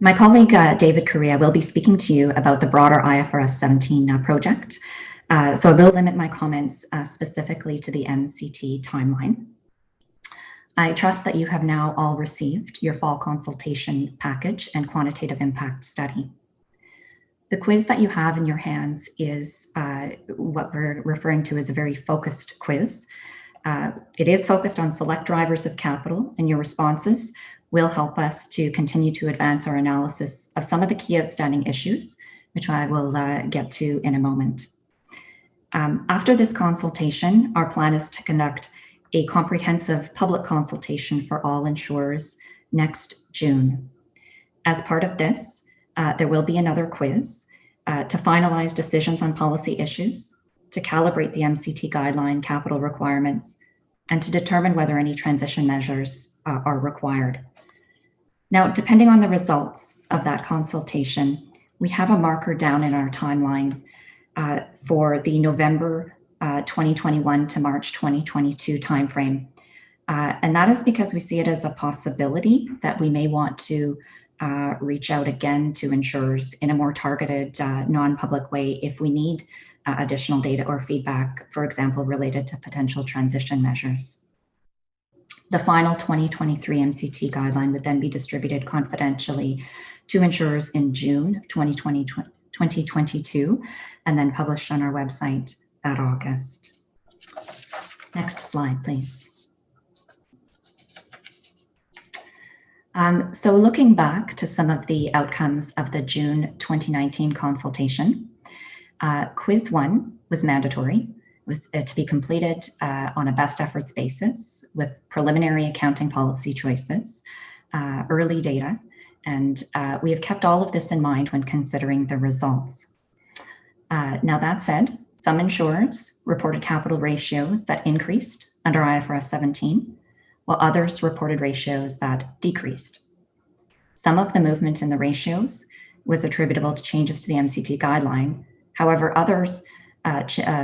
Speaker 8: My colleague, David Correa, will be speaking to you about the broader IFRS 17 project. So I will limit my comments specifically to the MCT timeline. I trust that you have now all received your fall consultation package and quantitative impact study. The quiz that you have in your hands is what we're referring to as a very focused quiz. It is focused on select drivers of capital, and your responses will help us to continue to advance our analysis of some of the key outstanding issues, which I will get to in a moment. After this consultation, our plan is to conduct a comprehensive public consultation for all insurers next June. As part of this, there will be another quiz to finalize decisions on policy issues, to calibrate the MCT guideline capital requirements, and to determine whether any transition measures are required. Now, depending on the results of that consultation, we have a marker down in our timeline for the November 2021 to March 2022 timeframe. And that is because we see it as a possibility that we may want to reach out again to insurers in a more targeted, non-public way if we need additional data or feedback, for example, related to potential transition measures. The final 2023 MCT guideline would then be distributed confidentially to insurers in June 2022, and then published on our website that August. Next slide, please. So looking back to some of the outcomes of the June 2019 consultation, quiz 1 was mandatory. It was to be completed on a best efforts basis with preliminary accounting policy choices, early data, and we have kept all of this in mind when considering the results. Now that said, some insurers reported capital ratios that increased under IFRS 17, while others reported ratios that decreased. Some of the movement in the ratios was attributable to changes to the MCT guideline. However, others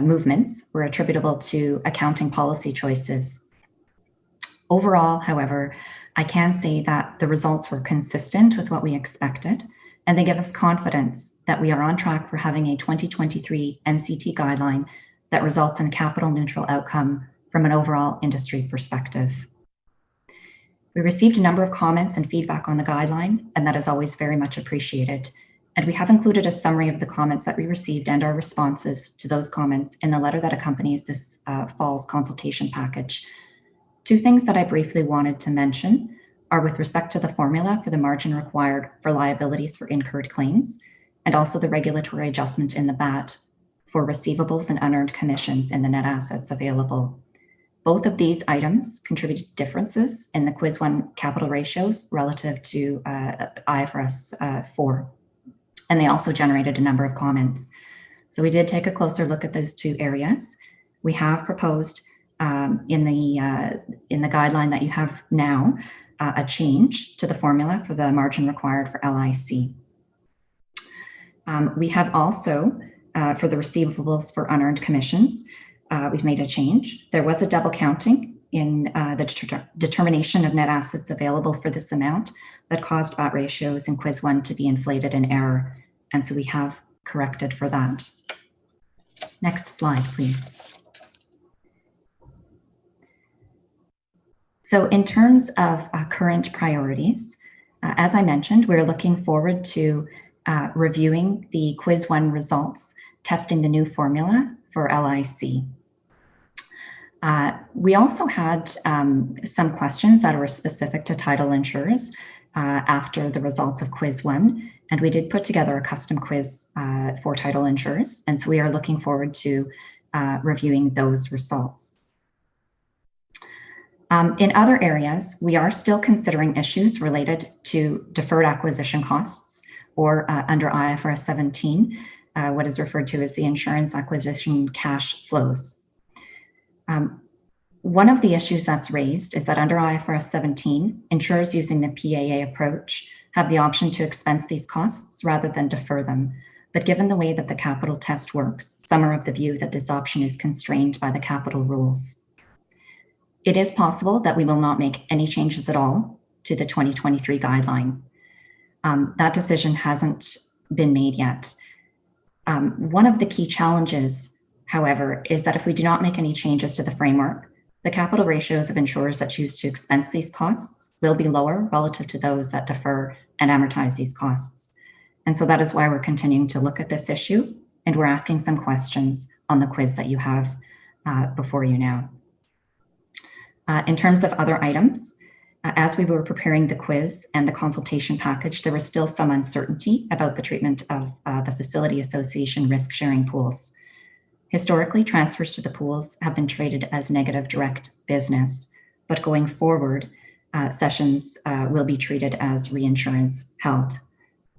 Speaker 8: movements were attributable to accounting policy choices. Overall, however, I can say that the results were consistent with what we expected, and they give us confidence that we are on track for having a 2023 MCT guideline that results in a capital neutral outcome from an overall industry perspective. We received a number of comments and feedback on the guideline, and that is always very much appreciated. And we have included a summary of the comments that we received and our responses to those comments in the letter that accompanies this fall's consultation package. Two things that I briefly wanted to mention are with respect to the formula for the margin required for liabilities for incurred claims, and also the regulatory adjustment in the BAT for receivables and unearned commissions in the net assets available. Both of these items contributed differences in the quiz 1 capital ratios relative to IFRS 4. And they also generated a number of comments. So we did take a closer look at those two areas. We have proposed in the guideline that you have now a change to the formula for the margin required for LIC. We have also, for the receivables for unearned commissions, we've made a change. There was a double counting in the determination of net assets available for this amount that caused BAT ratios in quiz 1 to be inflated in error. And so we have corrected for that. Next slide, please. So in terms of current priorities, as I mentioned, we're looking forward to reviewing the quiz 1 results, testing the new formula for LIC. We also had some questions that were specific to title insurers after the results of quiz 1, and we did put together a custom quiz for title insurers, and so we are looking forward to reviewing those results. In other areas, we are still considering issues related to deferred acquisition costs, or under IFRS 17, what is referred to as the insurance acquisition cash flows. One of the issues that's raised is that under IFRS 17, insurers using the PAA approach have the option to expense these costs rather than defer them. But given the way that the capital test works, some are of the view that this option is constrained by the capital rules. It is possible that we will not make any changes at all to the 2023 guideline. That decision hasn't been made yet. One of the key challenges, however, is that if we do not make any changes to the framework, the capital ratios of insurers that choose to expense these costs will be lower relative to those that defer and amortize these costs. And so that is why we're continuing to look at this issue, and we're asking some questions on the quiz that you have before you now. In terms of other items, as we were preparing the quiz and the consultation package, there was still some uncertainty about the treatment of the Facility Association risk-sharing pools. Historically, transfers to the pools have been treated as negative direct business, but going forward, sessions will be treated as reinsurance held.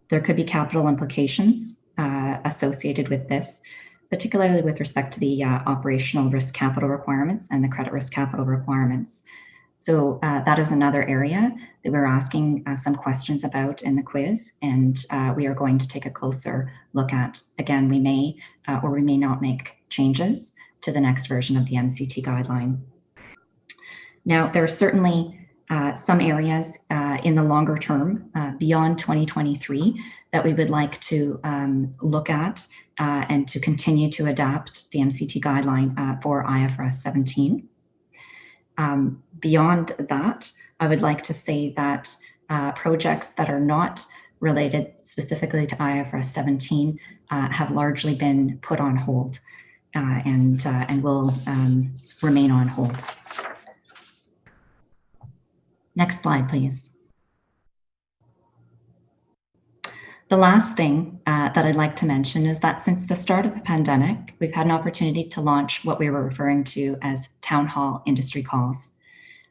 Speaker 8: There could be capital implications associated with this, particularly with respect to the operational risk capital requirements and the credit risk capital requirements. So that is another area that we're asking some questions about in the quiz, and we are going to take a closer look at. Again, we may or we may not make changes to the next version of the MCT guideline. Now, there are certainly some areas in the longer term, beyond 2023, that we would like to look at and to continue to adapt the MCT guideline for IFRS 17. Beyond that, I would like to say that projects that are not related specifically to IFRS 17 have largely been put on hold and will remain on hold. Next slide, please. The last thing that I'd like to mention is that since the start of the pandemic, we've had an opportunity to launch what we were referring to as town hall industry calls.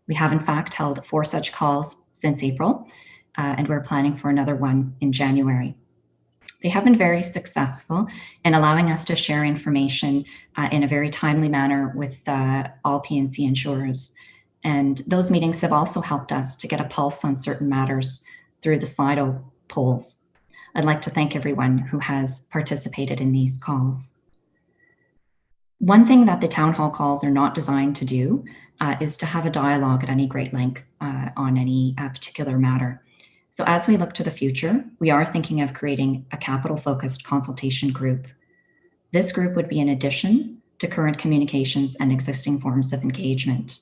Speaker 8: We have in fact held 4 such calls since April, and we're planning for another one in January. They have been very successful in allowing us to share information in a very timely manner with all P&C insurers. And those meetings have also helped us to get a pulse on certain matters through the Slido polls. I'd like to thank everyone who has participated in these calls. One thing that the town hall calls are not designed to do is to have a dialogue at any great length on any particular matter. So as we look to the future, we are thinking of creating a capital-focused consultation group. This group would be in addition to current communications and existing forms of engagement.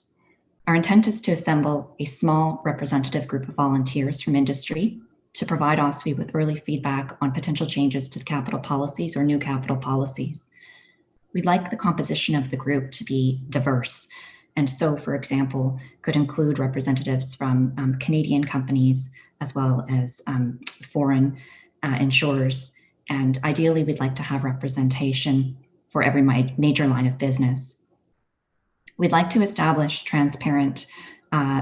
Speaker 8: Our intent is to assemble a small representative group of volunteers from industry to provide OSFI with early feedback on potential changes to the capital policies or new capital policies. We'd like the composition of the group to be diverse. And so, for example, could include representatives from Canadian companies as well as foreign insurers. And ideally, we'd like to have representation for every major line of business. We'd like to establish transparent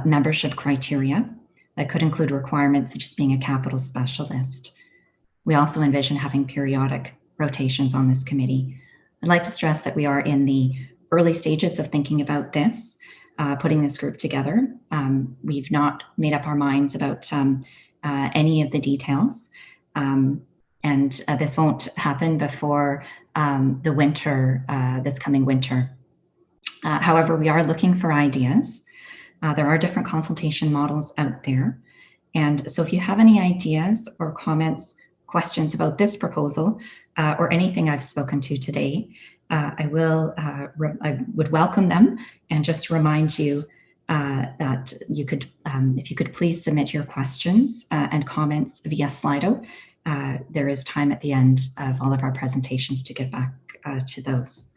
Speaker 8: membership criteria that could include requirements such as being a capital specialist. We also envision having periodic rotations on this committee. I'd like to stress that we are in the early stages of thinking about this, putting this group together. We've not made up our minds about any of the details. And this won't happen before the winter, this coming winter. However, we are looking for ideas. There are different consultation models out there. And so if you have any ideas or comments, questions about this proposal or anything I've spoken to today, I would welcome them and just remind you that you could, if you could please submit your questions and comments via Slido. There is time at the end of all of our presentations to get back to those.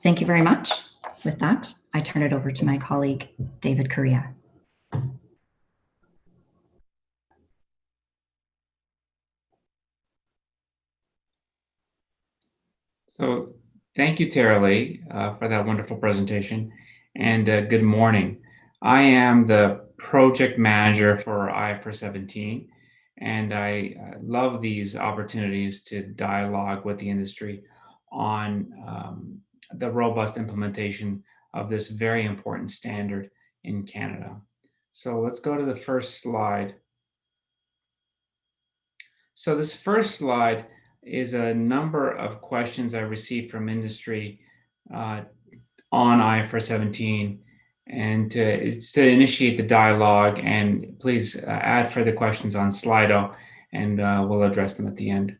Speaker 8: Thank you very much. With that, I turn it over to my colleague, David Correa.
Speaker 9: So thank you, Tara-Leigh, for that wonderful presentation, and good morning. I am the project manager for IFRS 17, and I love these opportunities to dialogue with the industry on the robust implementation of this very important standard in Canada. So let's go to the first slide. So this first slide is a number of questions I received from industry on IFRS 17, and it's to initiate the dialogue. And please add further questions on Slido, and we'll address them at the end.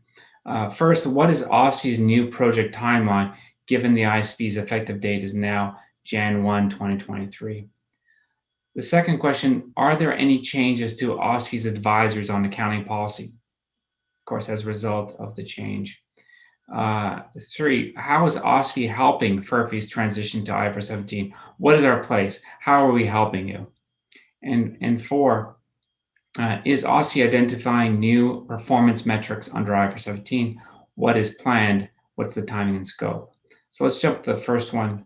Speaker 9: First, what is OSFI's new project timeline, given the ISP's effective date is now Jan 1, 2023? The second question, are there any changes to OSFI's advisors on accounting policy? Of course, as a result of the change. 3, how is OSFI helping FERPI's transition to IFRS 17? What is our place? How are we helping you? And 4, is OSFI identifying new performance metrics under IFRS 17? What is planned? What's the timing and scope? So let's jump to the first one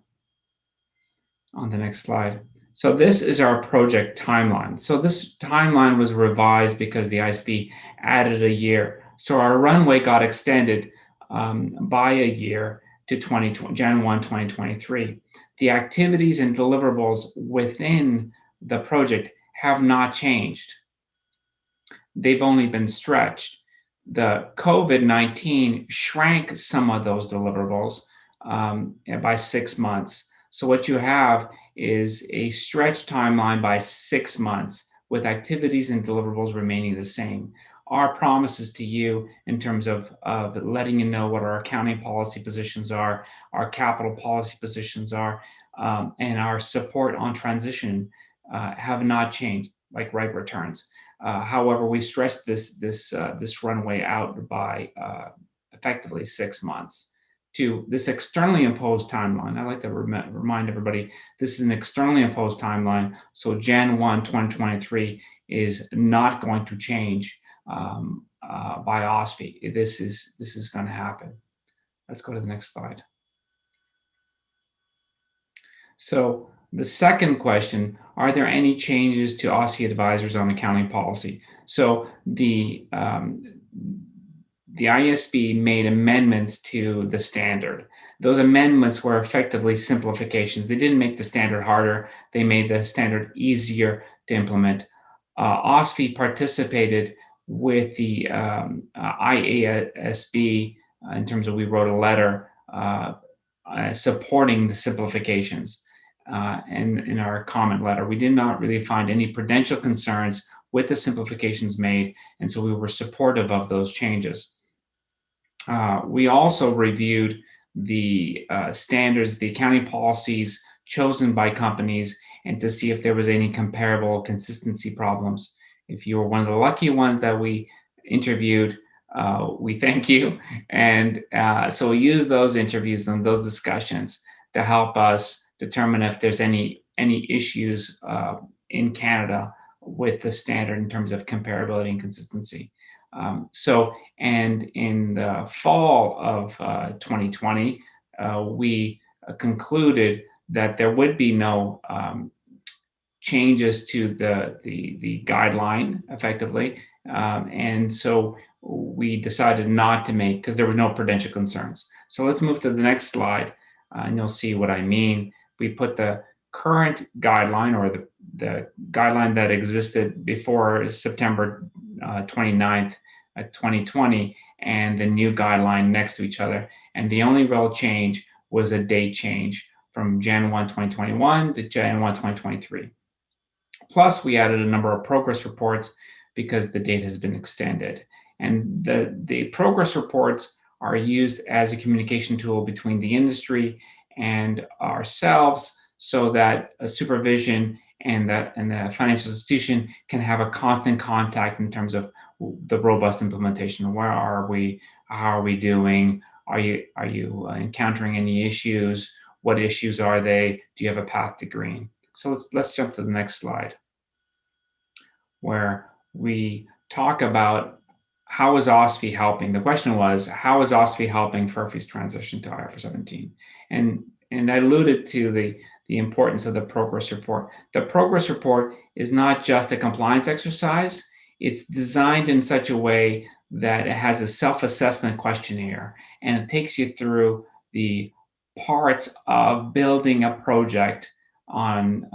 Speaker 9: on the next slide. So this is our project timeline. So this timeline was revised because the ISP added a year. So our runway got extended by a year to Jan 1, 2023. The activities and deliverables within the project have not changed. They've only been stretched. The COVID-19 shrank some of those deliverables by 6 months. So what you have is a stretched timeline by 6 months with activities and deliverables remaining the same. Our promises to you in terms of letting you know what our accounting policy positions are, our capital policy positions are, and our support on transition have not changed, like reg returns. However, we stretched this runway out by effectively 6 months to this externally imposed timeline. I like to remind everybody, this is an externally imposed timeline. So Jan 1, 2023 is not going to change by OSFI. This is going to happen. Let's go to the next slide. So the second question, are there any changes to OSFI advisors on accounting policy? So the ISB made amendments to the standard. Those amendments were effectively simplifications. They didn't make the standard harder. They made the standard easier to implement. OSFI participated with the IASB in terms of we wrote a letter supporting the simplifications and in our comment letter. We did not really find any prudential concerns with the simplifications made, and so we were supportive of those changes. We also reviewed the standards, the accounting policies chosen by companies, and to see if there was any comparable consistency problems. If you were one of the lucky ones that we interviewed, we thank you. And so we use those interviews and those discussions to help us determine if there's any issues in Canada with the standard in terms of comparability and consistency. And in the fall of 2020, we concluded that there would be no changes to the guideline effectively. And so we decided not to make, because there were no prudential concerns. So let's move to the next slide and you'll see what I mean. We put the current guideline, or the guideline that existed before September 29th, 2020, and the new guideline next to each other. And the only real change was a date change from Jan 1, 2021 to Jan 1, 2023. Plus, we added a number of progress reports because the date has been extended. And the progress reports are used as a communication tool between the industry and ourselves, so that a supervision and the financial institution can have a constant contact in terms of the robust implementation. Where are we? How are we doing? Are you encountering any issues? What issues are they? Do you have a path to green? So let's jump to the next slide, where we talk about how is OSFI helping. The question was, how is OSFI helping FERFI's transition to IFRS 17? And I alluded to the importance of the progress report. The progress report is not just a compliance exercise. It's designed in such a way that it has a self-assessment questionnaire, and it takes you through the parts of building a project on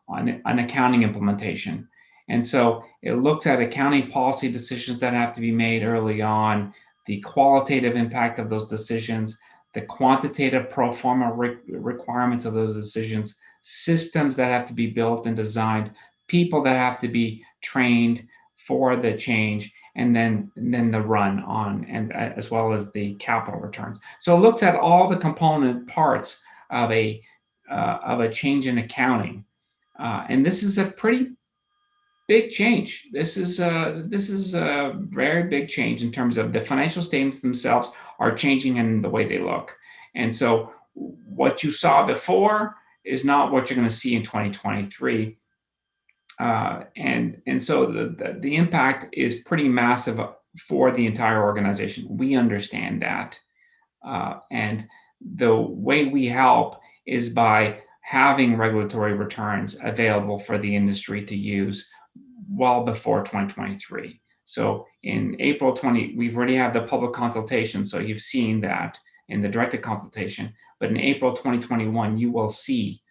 Speaker 9: an accounting implementation. And so it looks at accounting policy decisions that have to be made early on, the qualitative impact of those decisions, the quantitative pro forma requirements of those decisions, systems that have to be built and designed, people that have to be trained for the change, and then the run on, and as well as the capital returns. So it looks at all the component parts of a change in accounting, and this is a pretty big change. This is a very big change in terms of the financial statements themselves are changing in the way they look. And so what you saw before is not what you're going to see in 2023. And so the impact is pretty massive for the entire organization. We understand that. And the way we help is by having regulatory returns available for the industry to use well before 2023. So in April 20, we've already had the public consultation, so you've seen that in the directed consultation. But in April 2021, you will see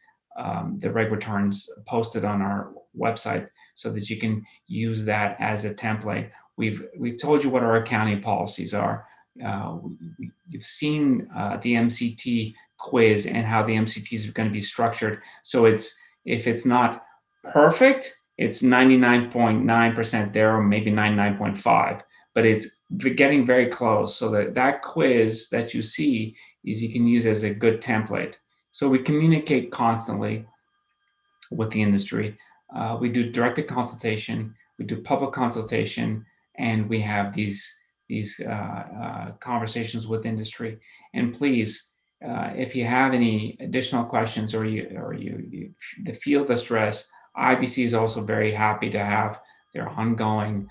Speaker 9: the reg returns posted on our website so that you can use that as a template. We've told you what our accounting policies are. You've seen the MCT quiz and how the MCTs are going to be structured. So if it's not perfect, it's 99.9% there, or maybe 99.5, but it's getting very close. So that quiz that you see is you can use as a good template. So we communicate constantly with the industry. We do directed consultation, we do public consultation, and we have these conversations with industry. And please, if you have any additional questions or you feel the stress, IBC is also very happy to have their ongoing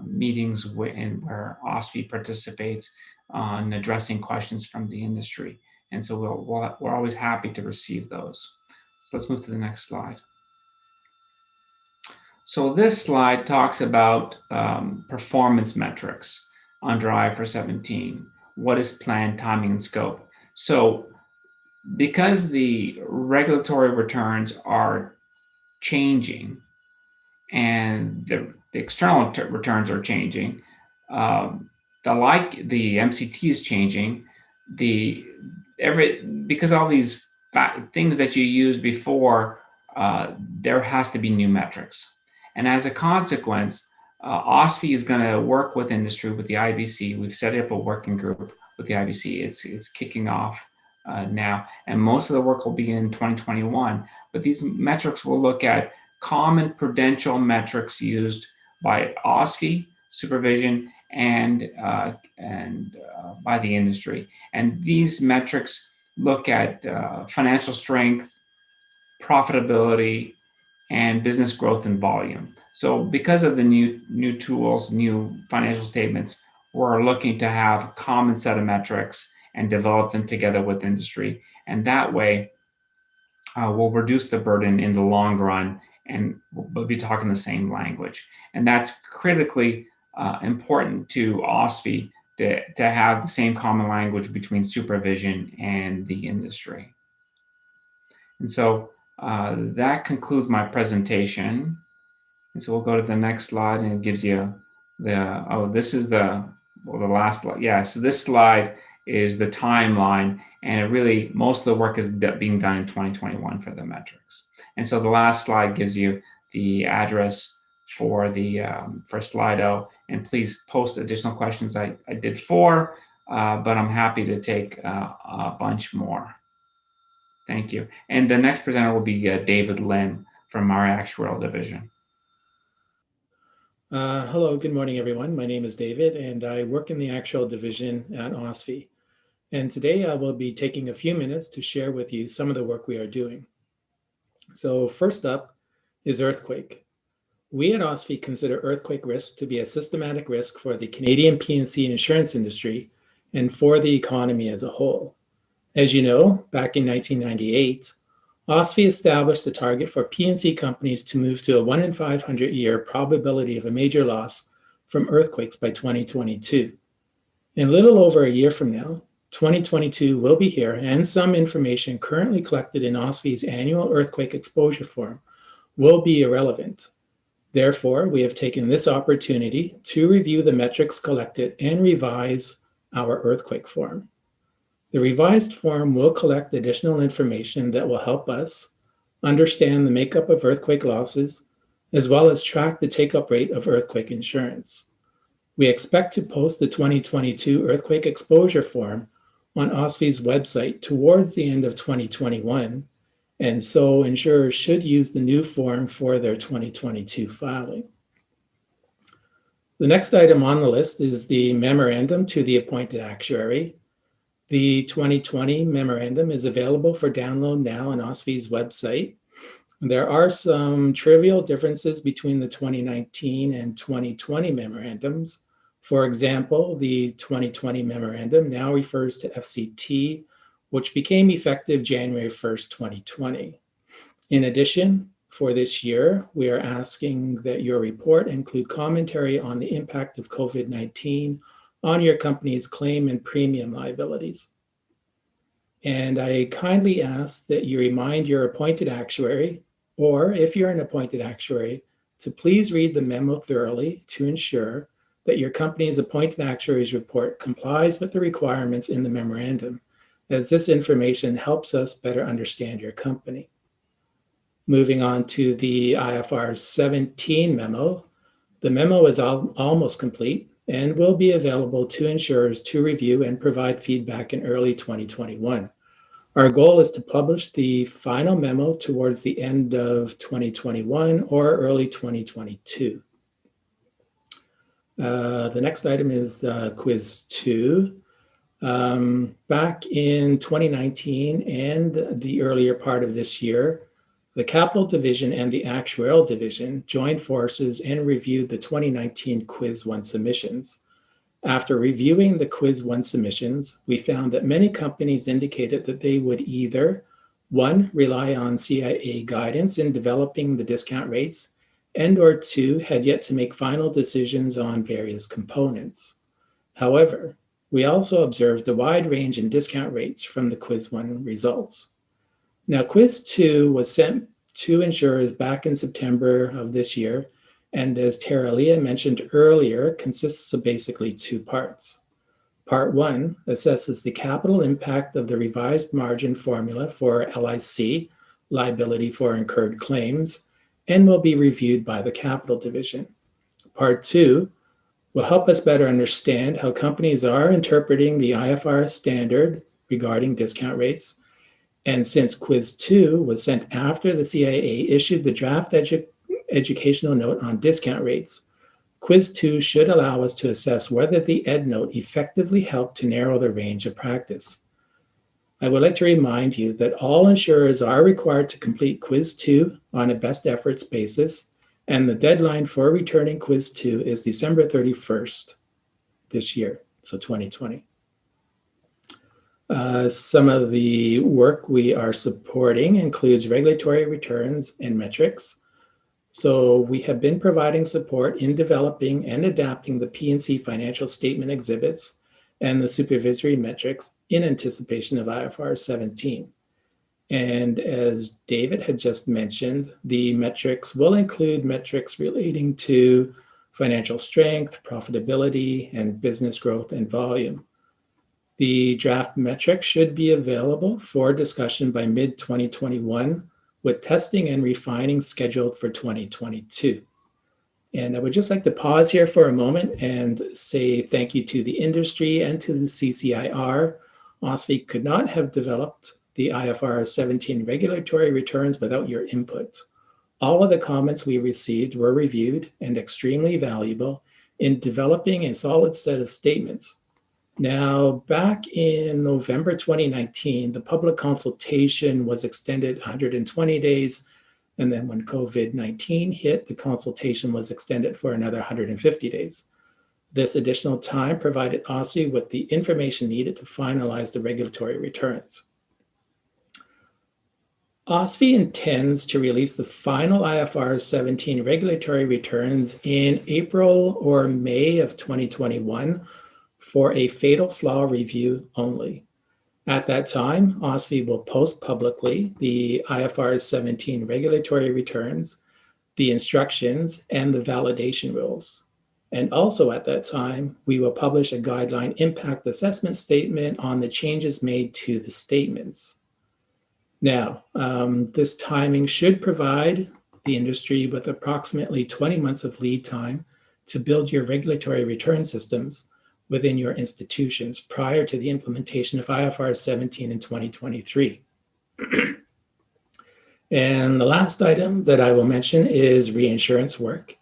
Speaker 9: meetings where OSFI participates on addressing questions from the industry. And so we're always happy to receive those. So let's move to the next slide. So this slide talks about performance metrics under IFRS 17. What is planned, timing, and scope? So because the regulatory returns are changing and the external returns are changing, the MCT is changing, because all these things that you used before, there has to be new metrics. And as a consequence, OSFI is going to work with industry, with the IBC. We've set up a working group with the IBC. It's kicking off now, and most of the work will be in 2021. But these metrics will look at common prudential metrics used by OSFI, supervision, and by the industry. And these metrics look at financial strength, profitability, and business growth and volume. So because of the new tools, new financial statements, we're looking to have a common set of metrics and develop them together with industry. And that way, we'll reduce the burden in the long run, and we'll be talking the same language. And that's critically important to OSFI to have the same common language between supervision and the industry. And so That concludes my presentation. And so we'll go to the next slide, and it gives you this is the last slide. Yeah, so this slide is the timeline, and it really, most of the work is being done in 2021 for the metrics. And so the last slide gives you the address for Slido, and please post additional questions. I did 4, but I'm happy to take a bunch more. Thank you. And the next presenter will be David Lin from our actuarial division.
Speaker 10: Hello, good morning, everyone. My name is David, and I work in the actuarial division at OSFI. And today I will be taking a few minutes to share with you some of the work we are doing. So first up is earthquake. We at OSFI consider earthquake risk to be a systematic risk for the Canadian P&C insurance industry and for the economy as a whole. As you know, back in 1998, OSFI established a target for P&C companies to move to a 1 in 500 year probability of a major loss from earthquakes by 2022. In a little over a year from now, 2022 will be here, and some information currently collected in OSFI's annual earthquake exposure form will be irrelevant. Therefore, we have taken this opportunity to review the metrics collected and revise our earthquake form. The revised form will collect additional information that will help us understand the makeup of earthquake losses, as well as track the take-up rate of earthquake insurance. We expect to post the 2022 earthquake exposure form on OSFI's website towards the end of 2021, and so insurers should use the new form for their 2022 filing. The next item on the list is the memorandum to the appointed actuary. The 2020 memorandum is available for download now on OSFI's website. There are some trivial differences between the 2019 and 2020 memorandums. For example, the 2020 memorandum now refers to FCT, which became effective January 1st, 2020. In addition, for this year, we are asking that your report include commentary on the impact of COVID-19 on your company's claim and premium liabilities. And I kindly ask that you remind your appointed actuary, or if you're an appointed actuary, to please read the memo thoroughly to ensure that your company's appointed actuary's report complies with the requirements in the memorandum, as this information helps us better understand your company. Moving on to the IFRS 17 memo, the memo is almost complete and will be available to insurers to review and provide feedback in early 2021. Our goal is to publish the final memo towards the end of 2021 or early 2022. The next item is quiz 2. Back in 2019 and the earlier part of this year, the Capital Division and the Actuarial Division joined forces and reviewed the 2019 Quiz 1 submissions. After reviewing the Quiz 1 submissions, we found that many companies indicated that they would either, 1, rely on CIA guidance in developing the discount rates, and or 2, had yet to make final decisions on various components. However, we also observed a wide range in discount rates from the Quiz 1 results. Now, Quiz 2 was sent to insurers back in September of this year, and as Tara Leah mentioned earlier, consists of basically 2 parts. Part 1 assesses the capital impact of the revised margin formula for LIC, liability for incurred claims, and will be reviewed by the Capital Division. Part 2 will help us better understand how companies are interpreting the IFRS standard regarding discount rates. And since Quiz 2 was sent after the CIA issued the draft educational note on discount rates, Quiz 2 should allow us to assess whether the EdNote effectively helped to narrow the range of practice. I would like to remind you that all insurers are required to complete Quiz 2 on a best efforts basis, and the deadline for returning Quiz 2 is December 31st this year, so 2020. Some of the work we are supporting includes regulatory returns and metrics. So we have been providing support in developing and adapting the P&C financial statement exhibits and the supervisory metrics in anticipation of IFRS 17. And as David had just mentioned, the metrics will include metrics relating to financial strength, profitability, and business growth and volume. The draft metrics should be available for discussion by mid-2021, with testing and refining scheduled for 2022. And I would just like to pause here for a moment and say thank you to the industry and to the CCIR. OSFI could not have developed the IFRS 17 regulatory returns without your input. All of the comments we received were reviewed and extremely valuable in developing a solid set of statements. Now, back in November 2019, the public consultation was extended 120 days. And then when COVID-19 hit, the consultation was extended for another 150 days. This additional time provided OSFI with the information needed to finalize the regulatory returns. OSFI intends to release the final IFRS 17 regulatory returns in April or May of 2021 for a fatal flaw review only. At that time, OSFI will post publicly the IFRS 17 regulatory returns, the instructions, and the validation rules. And also at that time, we will publish a guideline impact assessment statement on the changes made to the statements. Now, this timing should provide the industry with approximately 20 months of lead time to build your regulatory return systems within your institutions prior to the implementation of IFRS 17 in 2023. And the last item that I will mention is reinsurance work.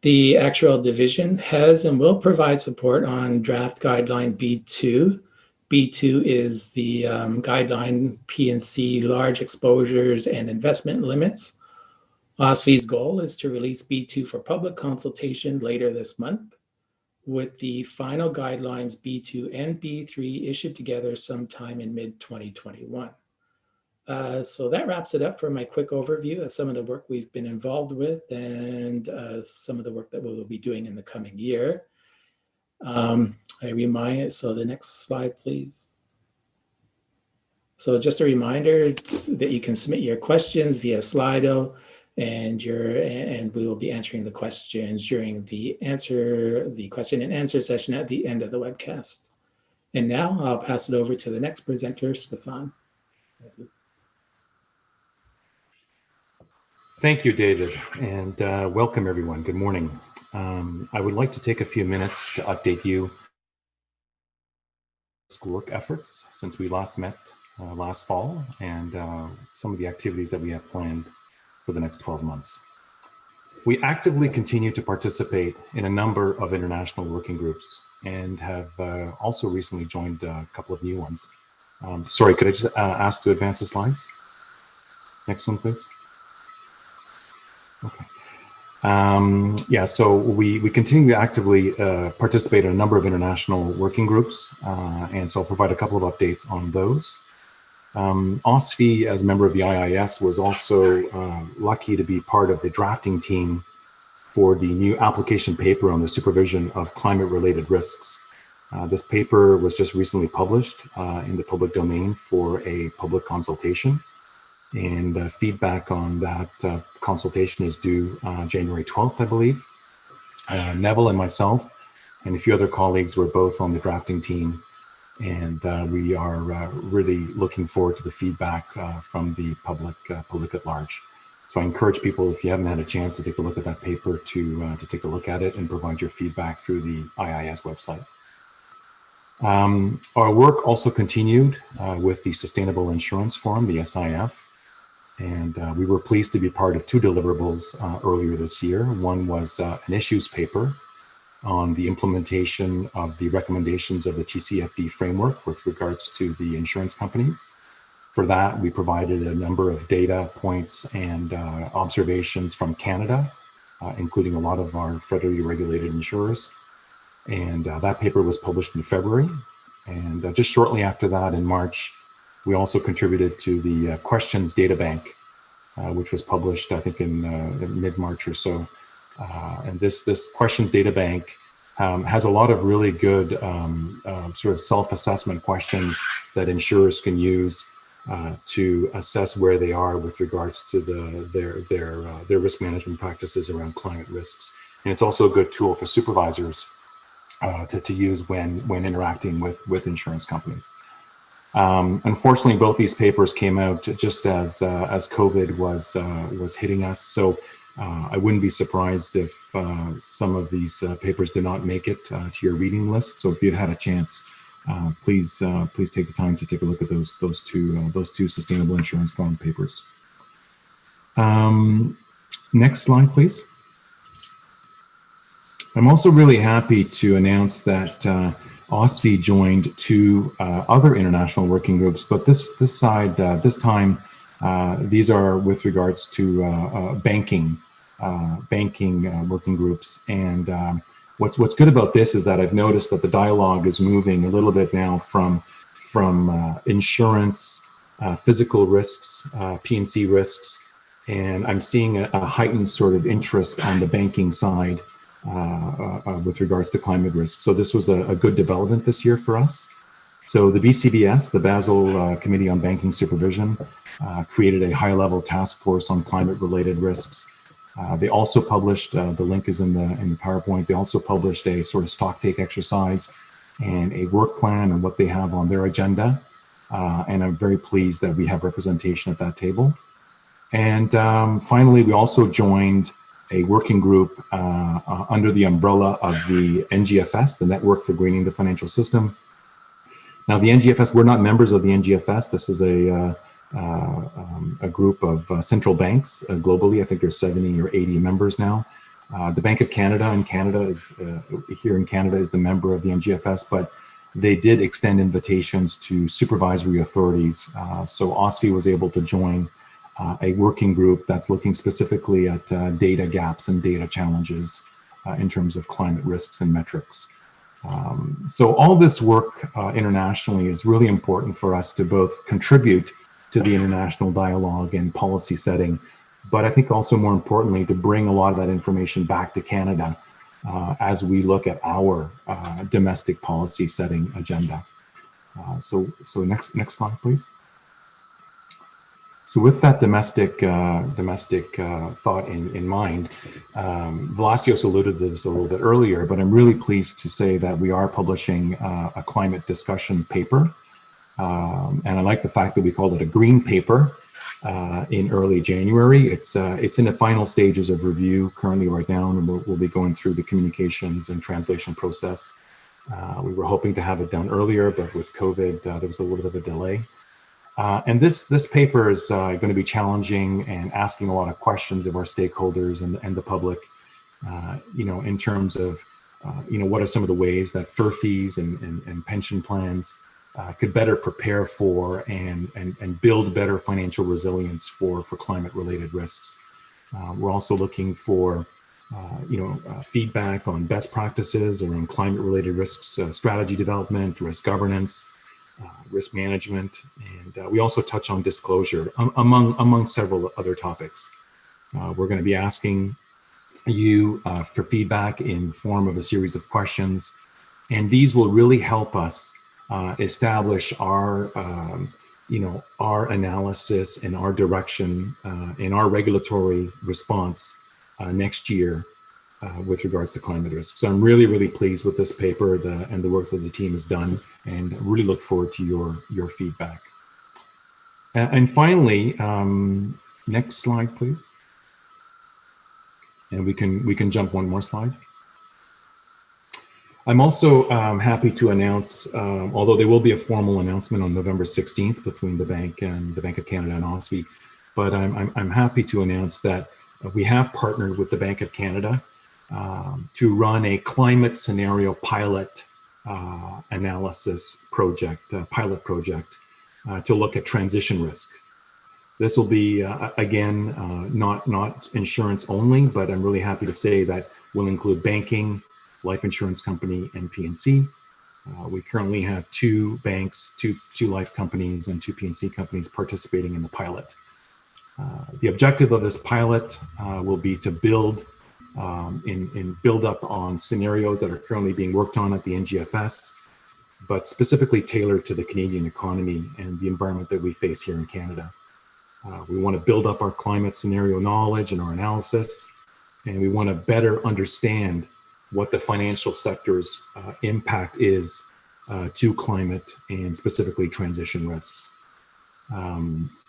Speaker 10: The actuarial division has and will provide support on draft guideline B2. B2 is the guideline P&C large exposures and investment limits. OSFI's goal is to release B2 for public consultation later this month, with the final guidelines B2 and B3 issued together sometime in mid-2021. So that wraps it up for my quick overview of some of the work we've been involved with and some of the work that we will be doing in the coming year. I remind, so the next slide, please. So just a reminder that you can submit your questions via Slido, and we will be answering the questions during the question and answer session at the end of the webcast. And now I'll pass it over to the next presenter, Stefan. Thank you.
Speaker 11: Thank you, David, and welcome everyone. Good morning. I would like to take a few minutes to update you on work efforts since we last met last fall, and some of the activities that we have planned for the next 12 months. We actively continue to participate in a number of international working groups and have also recently joined a couple of new ones. Sorry, could I just ask to advance the slides? Next one, please. Okay. Yeah, so we continue to actively participate in a number of international working groups, and so I'll provide a couple of updates on those. OSFI, as a member of the IIS, was also lucky to be part of the drafting team for the new application paper on the supervision of climate-related risks. This paper was just recently published in the public domain for a public consultation, and feedback on that consultation is due January 12th, I believe. Neville and myself and a few other colleagues were both on the drafting team, and we are really looking forward to the feedback from the public at large. So I encourage people, if you haven't had a chance to take a look at that paper, to take a look at it and provide your feedback through the IIS website. Our work also continued with the Sustainable Insurance Forum, the SIF, and we were pleased to be part of two deliverables earlier this year. One was an issues paper on the implementation of the recommendations of the TCFD framework with regards to the insurance companies. For that, we provided a number of data points and observations from Canada, including a lot of our federally regulated insurers. And that paper was published in February. And just shortly after that, in March, we also contributed to the questions data bank, which was published, I think, in mid-March or so. And this questions data bank has a lot of really good sort of self-assessment questions that insurers can use to assess where they are with regards to their risk management practices around climate risks. And it's also a good tool for supervisors to use when interacting with insurance companies. Unfortunately, both these papers came out just as COVID was hitting us. So I wouldn't be surprised if some of these papers did not make it to your reading list. So if you've had a chance, please take the time to take a look at those two sustainable insurance fund papers. Next slide, please. I'm also really happy to announce that OSFI joined two other international working groups, but this time these are with regards to banking working groups. And what's good about this is that I've noticed that the dialogue is moving a little bit now from insurance, physical risks, P&C risks, and I'm seeing a heightened sort of interest on the banking side with regards to climate risk. So this was a good development this year for us. So the BCBS, the Basel Committee on Banking Supervision, created a high-level task force on climate-related risks. They also published, the link is in the PowerPoint, they also published a sort of stock take exercise and a work plan and what they have on their agenda. And I'm very pleased that we have representation at that table. And finally, we also joined a working group under the umbrella of the NGFS, the Network for Greening the Financial System. Now, the NGFS, we're not members of the NGFS. This is a group of central banks globally. I think there's 70 or 80 members now. The Bank of Canada in Canada is here in Canada is the member of the NGFS, but they did extend invitations to supervisory authorities. So OSFI was able to join a working group that's looking specifically at data gaps and data challenges in terms of climate risks and metrics. So all this work internationally is really important for us to both contribute to the international dialogue and policy setting, but I think also more importantly to bring a lot of that information back to Canada as we look at our domestic policy setting agenda. So next slide, please. So with that domestic thought in mind, Vlasios alluded to this a little bit earlier, but I'm really pleased to say that we are publishing a climate discussion paper. And I like the fact that we called it a green paper in early January. It's in the final stages of review currently right now, and we'll be going through the communications and translation process. We were hoping to have it done earlier, but with COVID, there was a little bit of a delay. And this paper is going to be challenging and asking a lot of questions of our stakeholders and the public, in terms of, what are some of the ways that FERFIs and pension plans could better prepare for and build better financial resilience for climate-related risks. We're also looking for, feedback on best practices around climate-related risks, strategy development, risk governance, risk management, and we also touch on disclosure among several other topics. We're going to be asking you for feedback in form of a series of questions, and these will really help us establish our analysis and our direction in our regulatory response next year with regards to climate risk. So I'm really, really pleased with this paper and the work that the team has done, and really look forward to your feedback. And finally, next slide, please. And we can jump one more slide. I'm also happy to announce, although there will be a formal announcement on November 16th between the bank and the Bank of Canada and OSFI, but I'm happy to announce that we have partnered with the Bank of Canada to run a climate scenario pilot analysis project, pilot project, to look at transition risk. This will be, again, not insurance only, but I'm really happy to say that we'll include banking, life insurance company, and P&C. We currently have 2 banks, two life companies, and 2 P&C companies participating in the pilot. The objective of this pilot will be to build up on scenarios that are currently being worked on at the NGFS, but specifically tailored to the Canadian economy and the environment that we face here in Canada. We want to build up our climate scenario knowledge and our analysis, and we want to better understand what the financial sector's impact is to climate and specifically transition risks.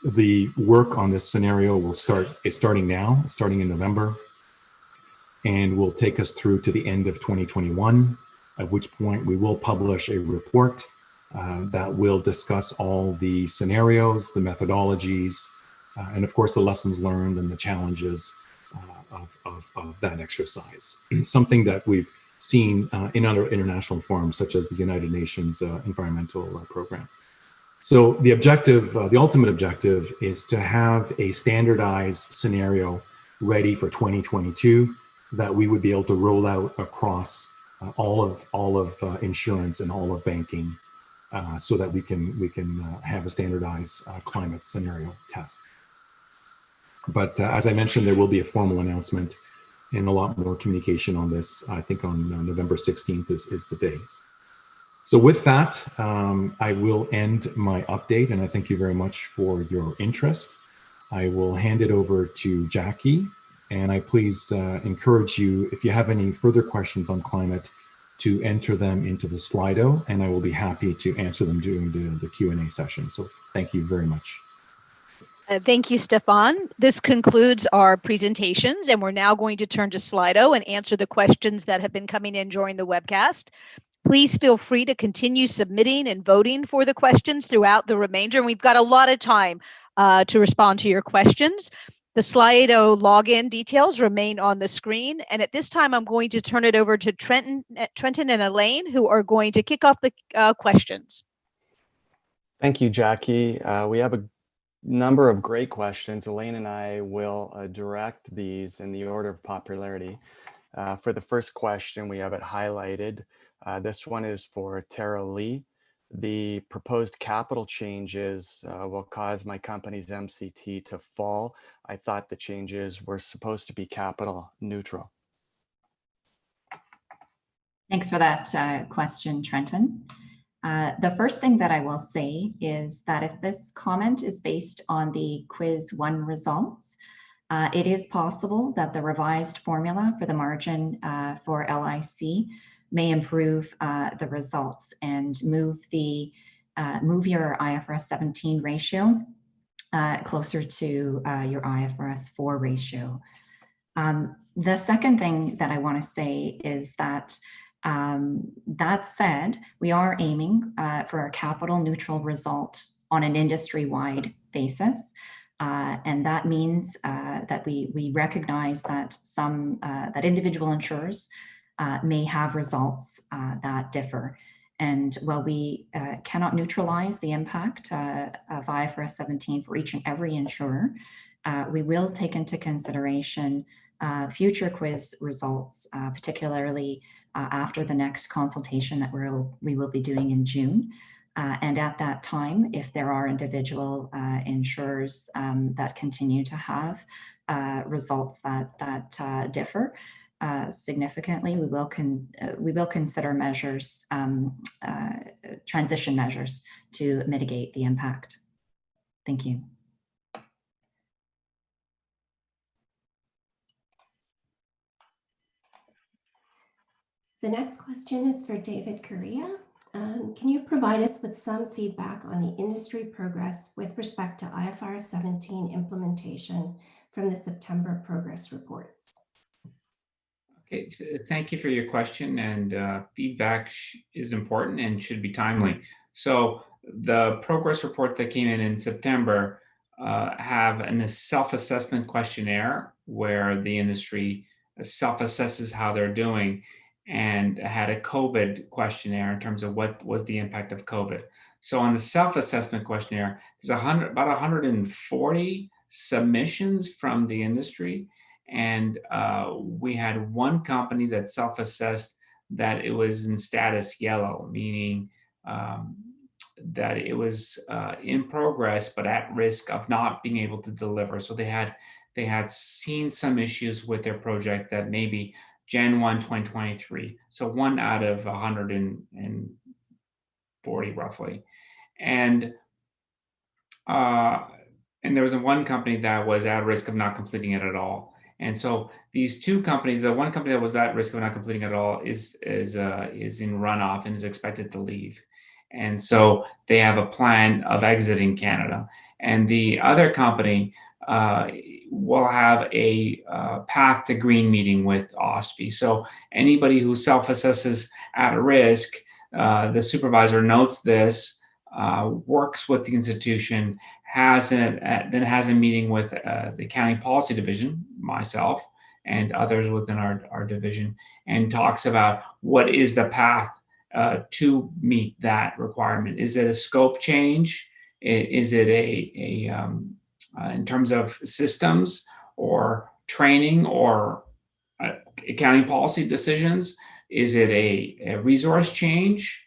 Speaker 11: The work on this scenario is starting now, starting in November, and will take us through to the end of 2021, at which point we will publish a report that will discuss all the scenarios, the methodologies, and of course the lessons learned and the challenges of that exercise. Something that we've seen in other international forums, such as the United Nations Environmental Program. So the objective, the ultimate objective, is to have a standardized scenario ready for 2022 that we would be able to roll out across all of insurance and all of banking, so that we can have a standardized climate scenario test. But as I mentioned, there will be a formal announcement and a lot more communication on this. I think on November 16th is the day. So with that, I will end my update, and I thank you very much for your interest. I will hand it over to Jackie, and I please encourage you, if you have any further questions on climate, to enter them into the Slido, and I will be happy to answer them during the Q&A session. So thank you very much.
Speaker 6: Thank you, Stefan. This concludes our presentations, and we're now going to turn to Slido and answer the questions that have been coming in during the webcast. Please feel free to continue submitting and voting for the questions throughout the remainder, and we've got a lot of time to respond to your questions. The Slido login details remain on the screen, and at this time I'm going to turn it over to Trenton and Elaine, who are going to kick off the questions.
Speaker 12: Thank you, Jackie. We have a number of great questions. Elaine and I will direct these in the order of popularity. For the first question, we have it highlighted. This one is for Tara Lee. The proposed capital changes will cause my company's MCT to fall. I thought the changes were supposed to be capital neutral.
Speaker 8: Thanks for that question, Trenton. The first thing that I will say is that if this comment is based on the quiz 1 results, it is possible that the revised formula for the margin for LIC may improve the results and move your IFRS 17 ratio closer to your IFRS 4 ratio. The second thing that I want to say is that that said, we are aiming for a capital neutral result on an industry-wide basis. And that means that we recognize that that individual insurers may have results that differ. And while we cannot neutralize the impact of IFRS 17 for each and every insurer, we will take into consideration future quiz results, particularly after the next consultation that we will be doing in June. And at that time, if there are individual insurers that continue to have results that differ significantly, we will consider measures, transition measures to mitigate the impact. Thank you.
Speaker 13: The next question is for David Correa. Can you provide us with some feedback on the industry progress with respect to IFRS 17 implementation from the September progress reports?
Speaker 9: Okay, thank you for your question, and feedback is important and should be timely. So the progress report that came in September have a self-assessment questionnaire where the industry self-assesses how they're doing, and had a COVID questionnaire in terms of what was the impact of COVID. So on the self-assessment questionnaire, there's about 140 submissions from the industry. And we had one company that self-assessed that it was in status yellow, meaning that it was in progress, but at risk of not being able to deliver. So they had seen some issues with their project that maybe Jan 1, 2023. So 1 out of 140 40 roughly. And there was one company that was at risk of not completing it at all. And so these two companies, the one company that was at risk of not completing it at all is in runoff and is expected to leave. And so they have a plan of exiting Canada. And the other company will have a path to green meeting with OSFI. So anybody who self-assesses at risk, the supervisor notes this, works with the institution, then has a meeting with the accounting policy division, myself, and others within our division, and talks about what is the path to meet that requirement. Is it a scope change? Is it in terms of systems or training or accounting policy decisions? Is it a resource change?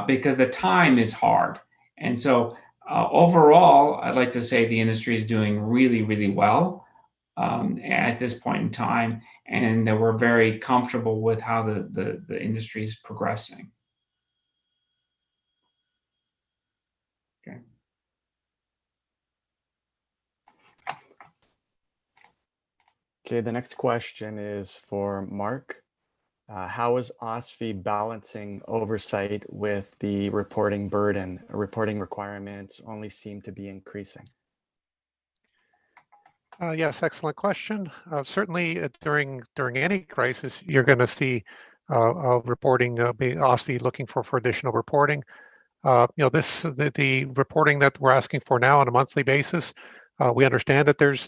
Speaker 9: Because the time is hard. And so overall, I'd like to say the industry is doing really, really well at this point in time, and that we're very comfortable with how the industry is progressing. Okay.
Speaker 12: Okay, the next question is for Mark. How is OSFI balancing oversight with the reporting burden? Reporting requirements only seem to be increasing.
Speaker 2: Yes, excellent question. Certainly during any crisis, you're going to see reporting, OSFI looking for additional reporting. The reporting that we're asking for now on a monthly basis, we understand that there's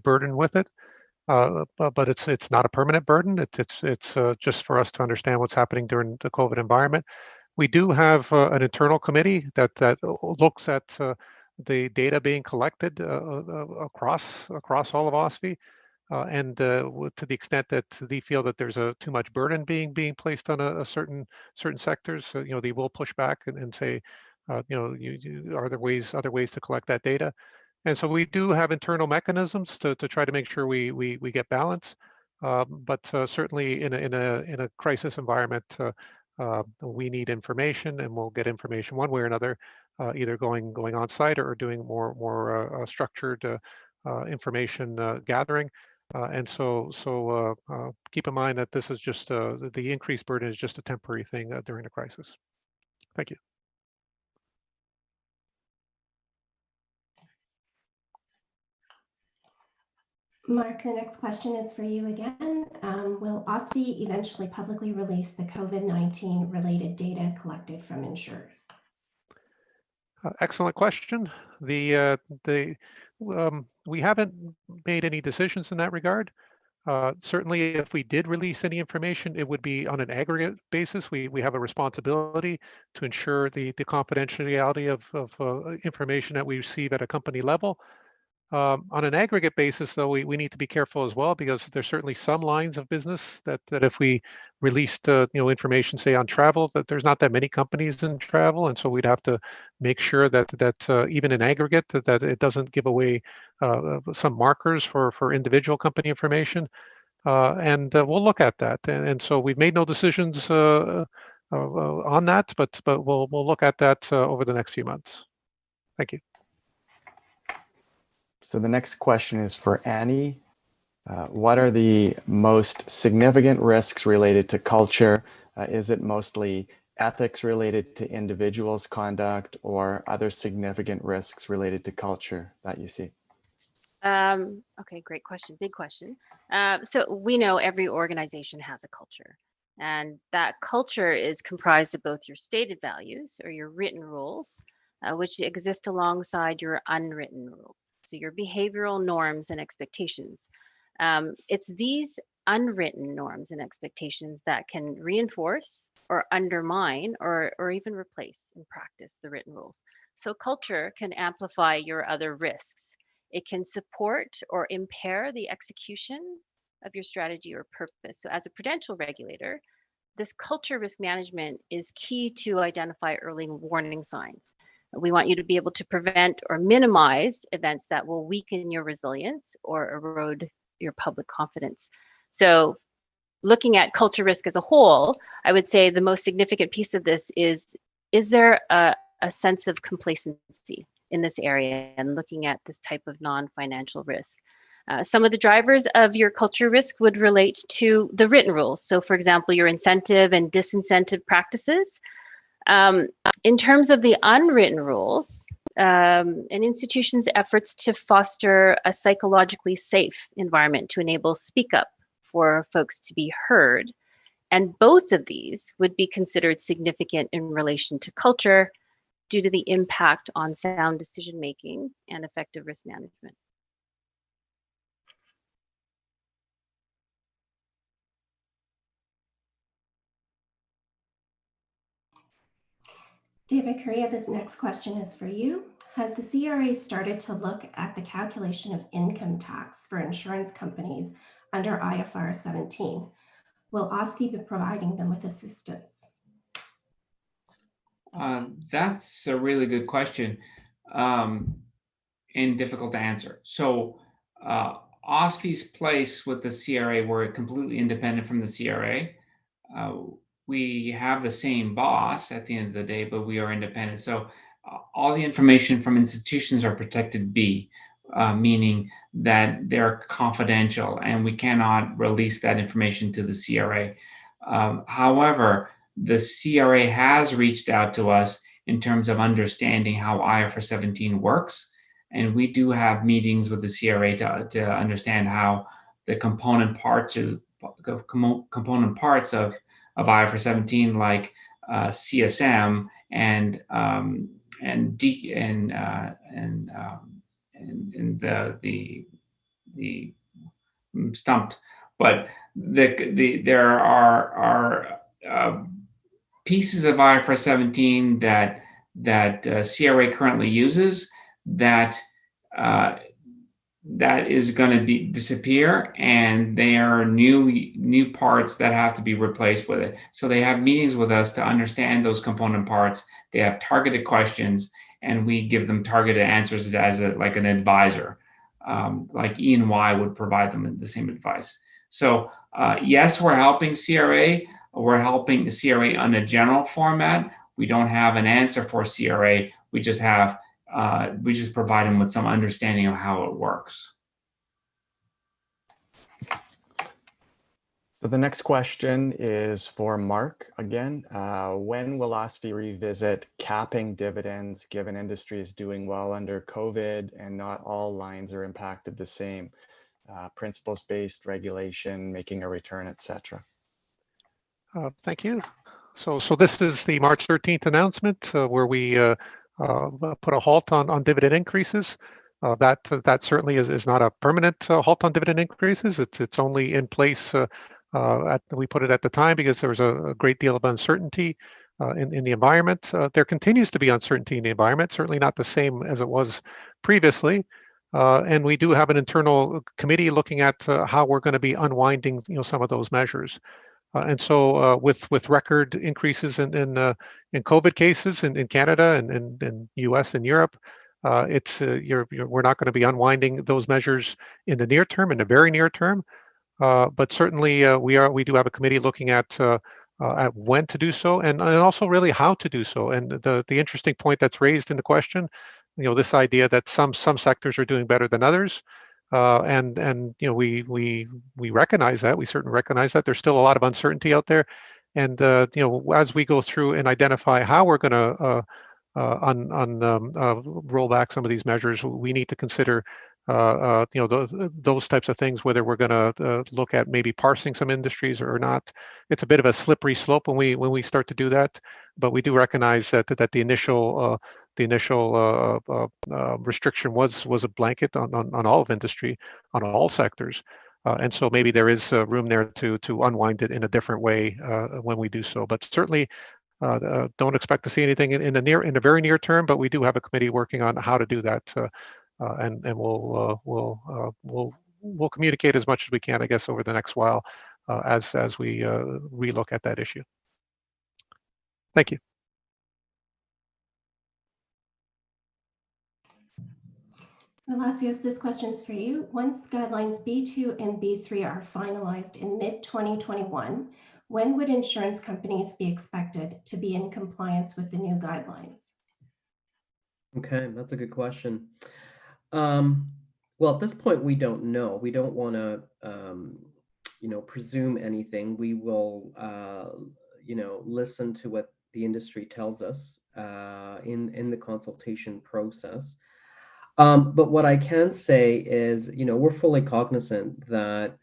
Speaker 2: burden with it. But it's not a permanent burden. It's just for us to understand what's happening during the COVID environment. We do have an internal committee that looks at the data being collected across all of OSFI, and to the extent that they feel that there's too much burden being placed on a certain sectors, they will push back and say, are there other ways to collect that data? And so we do have internal mechanisms to try to make sure we get balance, but certainly in a crisis environment, we need information, and we'll get information one way or another, either going on site or doing more structured information gathering. And so keep in mind that this is just the increased burden is just a temporary thing during the crisis. Thank you.
Speaker 13: Mark, the next question is for you again. Will OSFI eventually publicly release the COVID-19 related data collected from insurers?
Speaker 2: Excellent question. We haven't made any decisions in that regard. Certainly, if we did release any information, it would be on an aggregate basis. We have a responsibility to ensure the confidentiality of information that we receive at a company level. On an aggregate basis, though, we need to be careful as well, because there's certainly some lines of business that if we released information, say on travel, that there's not that many companies in travel, and so we'd have to make sure that even in aggregate that it doesn't give away some markers for individual company information, and we'll look at that. And so we've made no decisions on that, but we'll look at that over the next few months. Thank you.
Speaker 12: So the next question is for Annie. What are the most significant risks related to culture? Is it mostly ethics related to individuals' conduct, or other significant risks related to culture that you see?
Speaker 4: Okay, great question, big question. So we know every organization has a culture, and that culture is comprised of both your stated values or your written rules, which exist alongside your unwritten rules. So your behavioral norms and expectations. It's these unwritten norms and expectations that can reinforce or undermine or even replace in practice the written rules. So culture can amplify your other risks. It can support or impair the execution of your strategy or purpose. So as a prudential regulator, this culture risk management is key to identify early warning signs. We want you to be able to prevent or minimize events that will weaken your resilience or erode your public confidence. So looking at culture risk as a whole, I would say the most significant piece of this is is there a sense of complacency in this area and looking at this type of non-financial risk? Some of the drivers of your culture risk would relate to the written rules. So for example, your incentive and disincentive practices. In terms of the unwritten rules, an institution's efforts to foster a psychologically safe environment to enable speak up for folks to be heard. And both of these would be considered significant in relation to culture due to the impact on sound decision-making and effective risk management.
Speaker 13: David Correa, this next question is for you. Has the CRA started to look at the calculation of income tax for insurance companies under IFRS 17? Will OSFI be providing them with assistance?
Speaker 9: That's a really good question and difficult to answer. So OSFI's place with the CRA, we're completely independent from the CRA. We have the same boss at the end of the day, but we are independent. So all the information from institutions are protected B, meaning that they're confidential and we cannot release that information to the CRA. However, the CRA has reached out to us in terms of understanding how IFRS 17 works. And we do have meetings with the CRA to understand how the component parts of IFRS 17, like CSM and the stumped, but there are pieces of IFRS 17 that CRA currently uses that is going to disappear, and they are new parts that have to be replaced with it. So they have meetings with us to understand those component parts. They have targeted questions, and we give them targeted answers as like an advisor, like E&Y would provide them the same advice. So yes, we're helping CRA. We're helping the CRA on a general format. We don't have an answer for CRA. We just provide them with some understanding of how it works.
Speaker 12: So the next question is for Mark again. When will OSFI revisit capping dividends given industry is doing well under COVID and not all lines are impacted the same? Principles-based regulation, making a return, etc.
Speaker 2: Thank you. So this is the March 13th announcement where we put a halt on dividend increases. That certainly is not a permanent halt on dividend increases. It's only in place. We put it at the time because there was a great deal of uncertainty in the environment. There continues to be uncertainty in the environment, certainly not the same as it was previously. And we do have an internal committee looking at how we're going to be unwinding, some of those measures. And so with record increases in COVID cases in Canada and US and Europe, we're not going to be unwinding those measures in the near term, in the very near term. But certainly we do have a committee looking at when to do so and also really how to do so. And the interesting point that's raised in the question, this idea that some sectors are doing better than others. And we recognize that. We certainly recognize that there's still a lot of uncertainty out there, and as we go through and identify how we're going to roll back some of these measures, we need to consider those types of things, whether we're going to look at maybe parsing some industries or not. It's a bit of a slippery slope when we start to do that, but we do recognize that the initial restriction was a blanket on all of industry, on all sectors. And so maybe there is room there to unwind it in a different way when we do so. But certainly don't expect to see anything in the very near term, but we do have a committee working on how to do that. And we'll communicate as much as we can, I guess, over the next while as we relook at that issue. Thank you.
Speaker 13: Palacios, this question's for you. Once guidelines B2 and B3 are finalized in mid-2021, when would insurance companies be expected to be in compliance with the new guidelines?
Speaker 7: Okay, that's a good question. Well, at this point, we don't know. We don't want to, presume anything. We will, listen to what the industry tells us in the consultation process. But what I can say is, we're fully cognizant that,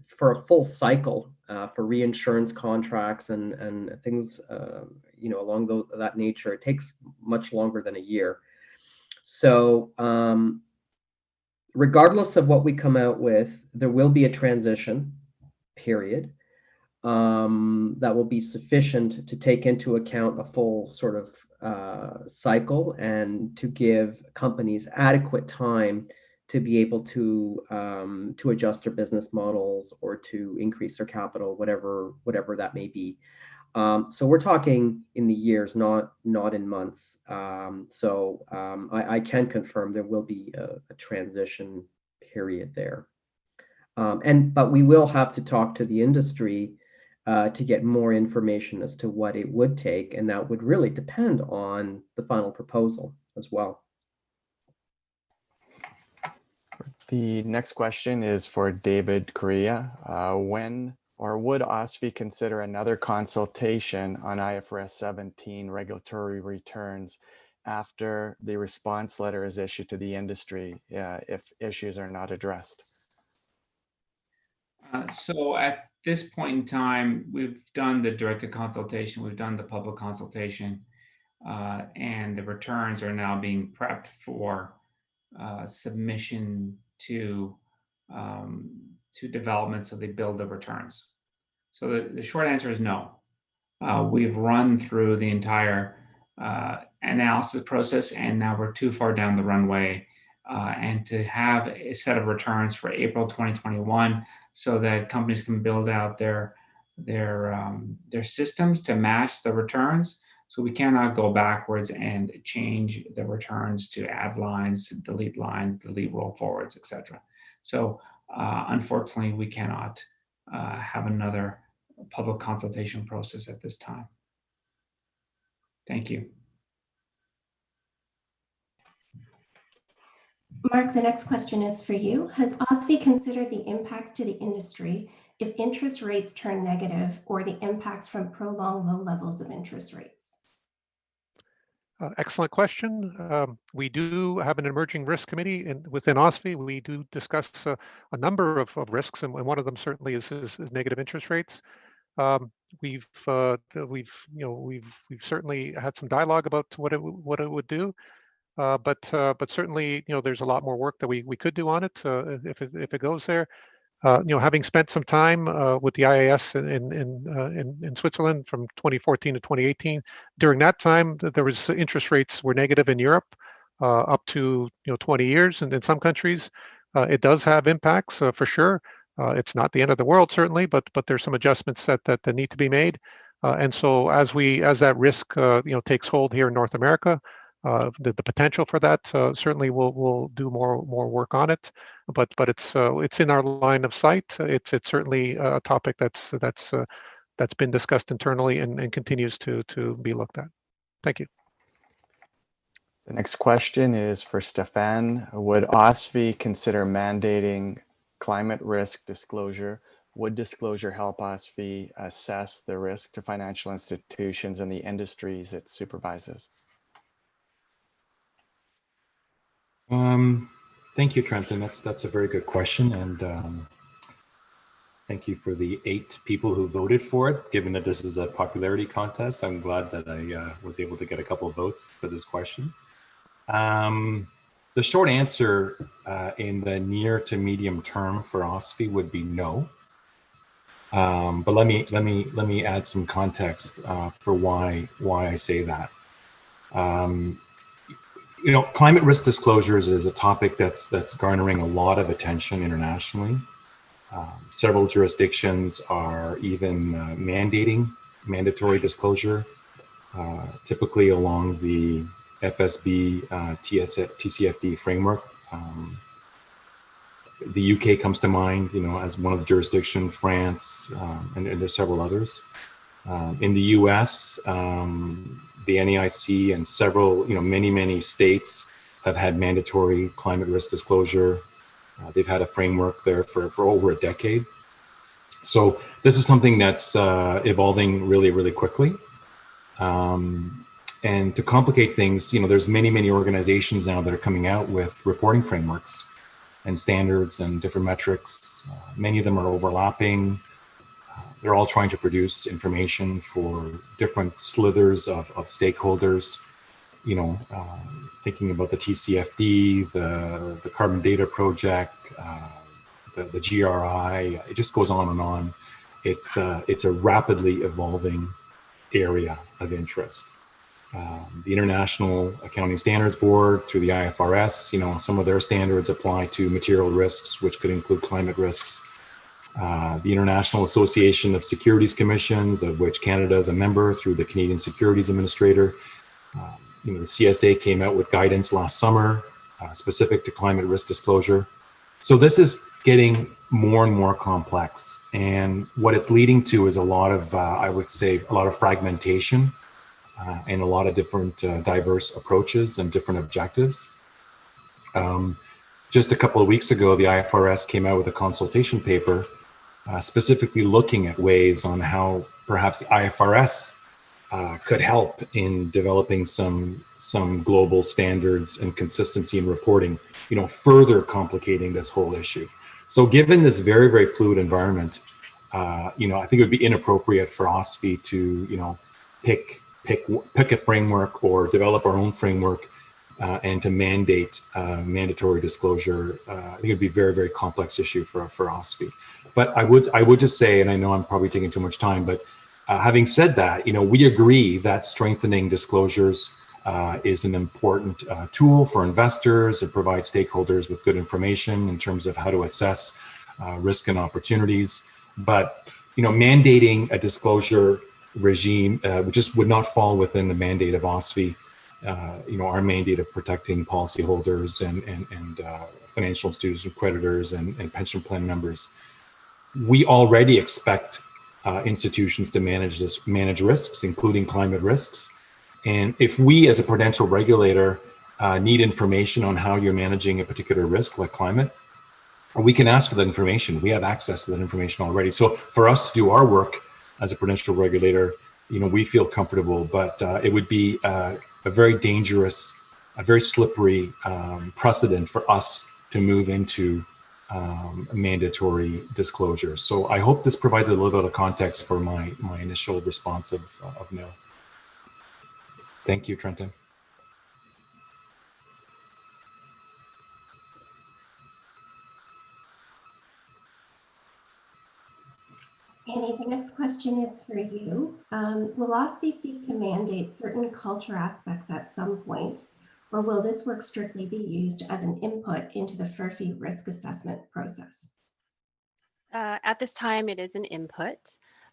Speaker 7: for a full cycle for reinsurance contracts and things, along that nature, it takes much longer than a year. So regardless of what we come out with, there will be a transition period that will be sufficient to take into account a full sort of cycle and to give companies adequate time to be able to adjust their business models or to increase their capital, whatever that may be. So we're talking in the years, not in months. I can confirm there will be a transition period there. But we will have to talk to the industry to get more information as to what it would take, and that would really depend on the final proposal as well.
Speaker 12: The next question is for David Correia. When or would OSFI consider another consultation on IFRS 17 regulatory returns after the response letter is issued to the industry if issues are not addressed?
Speaker 9: So at this point in time, we've done the directed consultation, we've done the public consultation, and the returns are now being prepped for submission to development, so they build the returns. So the short answer is no. We've run through the entire analysis process, and now we're too far down the runway, and to have a set of returns for April 2021 so that companies can build out their systems to match the returns. So we cannot go backwards and change the returns to add lines, delete roll forwards, etc. So unfortunately, we cannot have another public consultation process at this time. Thank you.
Speaker 13: Mark, the next question is for you. Has OSFI considered the impacts to the industry if interest rates turn negative or the impacts from prolonged low levels of interest rates?
Speaker 2: Excellent question. We do have an emerging risk committee within OSFI. We do discuss a number of risks, and one of them certainly is negative interest rates. We've certainly had some dialogue about what it would do, but certainly there's a lot more work that we could do on it if it goes there. Having spent some time with the IAS in Switzerland from 2014 to 2018, during that time there was interest rates were negative in Europe up to 20 years, and in some countries it does have impacts for sure. It's not the end of the world certainly, but there's some adjustments that need to be made. And so as that risk takes hold here in North America, the potential for that certainly we'll do more work on it, but it's in our line of sight. It's certainly a topic that's been discussed internally and continues to be looked at. Thank you.
Speaker 12: The next question is for Stefan. Would OSFI consider mandating climate risk disclosure? Would disclosure help OSFI assess the risk to financial institutions and the industries it supervises?
Speaker 11: Thank you, Trenton. That's a very good question, and thank you for the 8 people who voted for it. Given that this is a popularity contest, I'm glad that I was able to get a couple of votes to this question. The short answer in the near to medium term for OSFI would be no. But let me add some context for why I say that. Climate risk disclosures is a topic that's garnering a lot of attention internationally. Several jurisdictions are even mandating mandatory disclosure, typically along the FSB TCFD framework. The UK comes to mind, as one of the jurisdictions, France, and there's several others. In the US, the NEIC and several, many states have had mandatory climate risk disclosure. They've had a framework there for over a decade. So this is something that's evolving really, really quickly. And to complicate things, there's many organizations now that are coming out with reporting frameworks and standards and different metrics. Many of them are overlapping. They're all trying to produce information for different slithers of stakeholders, thinking about the TCFD, the Carbon Data Project, the GRI. It just goes on and on. It's a rapidly evolving area of interest. The International Accounting Standards Board, through the IFRS, some of their standards apply to material risks, which could include climate risks. The International Association of Securities Commissions, of which Canada is a member through the Canadian Securities Administrator. The CSA came out with guidance last summer specific to climate risk disclosure. So this is getting more and more complex. And what it's leading to is a lot of, I would say, a lot of fragmentation and a lot of different diverse approaches and different objectives. Just a couple of weeks ago, the IFRS came out with a consultation paper specifically looking at ways on how perhaps the IFRS could help in developing some global standards and consistency in reporting, further complicating this whole issue. So given this very, very fluid environment, I think it would be inappropriate for OSFI to, pick a framework or develop our own framework and to mandate mandatory disclosure. I think it'd be a very, very complex issue for OSFI. But I would just say, and I know I'm probably taking too much time, but having said that, we agree that strengthening disclosures is an important tool for investors. It provides stakeholders with good information in terms of how to assess risk and opportunities. But mandating a disclosure regime just would not fall within the mandate of OSFI. Our mandate of protecting policyholders and financial institutions, creditors, and pension plan members. We already expect institutions to manage risks, including climate risks. And if we, as a prudential regulator, need information on how you're managing a particular risk, like climate, we can ask for that information. We have access to that information already. So for us to do our work as a prudential regulator, we feel comfortable, but it would be a very dangerous, a very slippery precedent for us to move into mandatory disclosure. So I hope this provides a little bit of context for my initial response of no. Thank you, Trenton.
Speaker 13: Annie, the next question is for you. Will OSFI seek to mandate certain culture aspects at some point, or will this work strictly be used as an input into the FERFI risk assessment process?
Speaker 4: At this time, it is an input.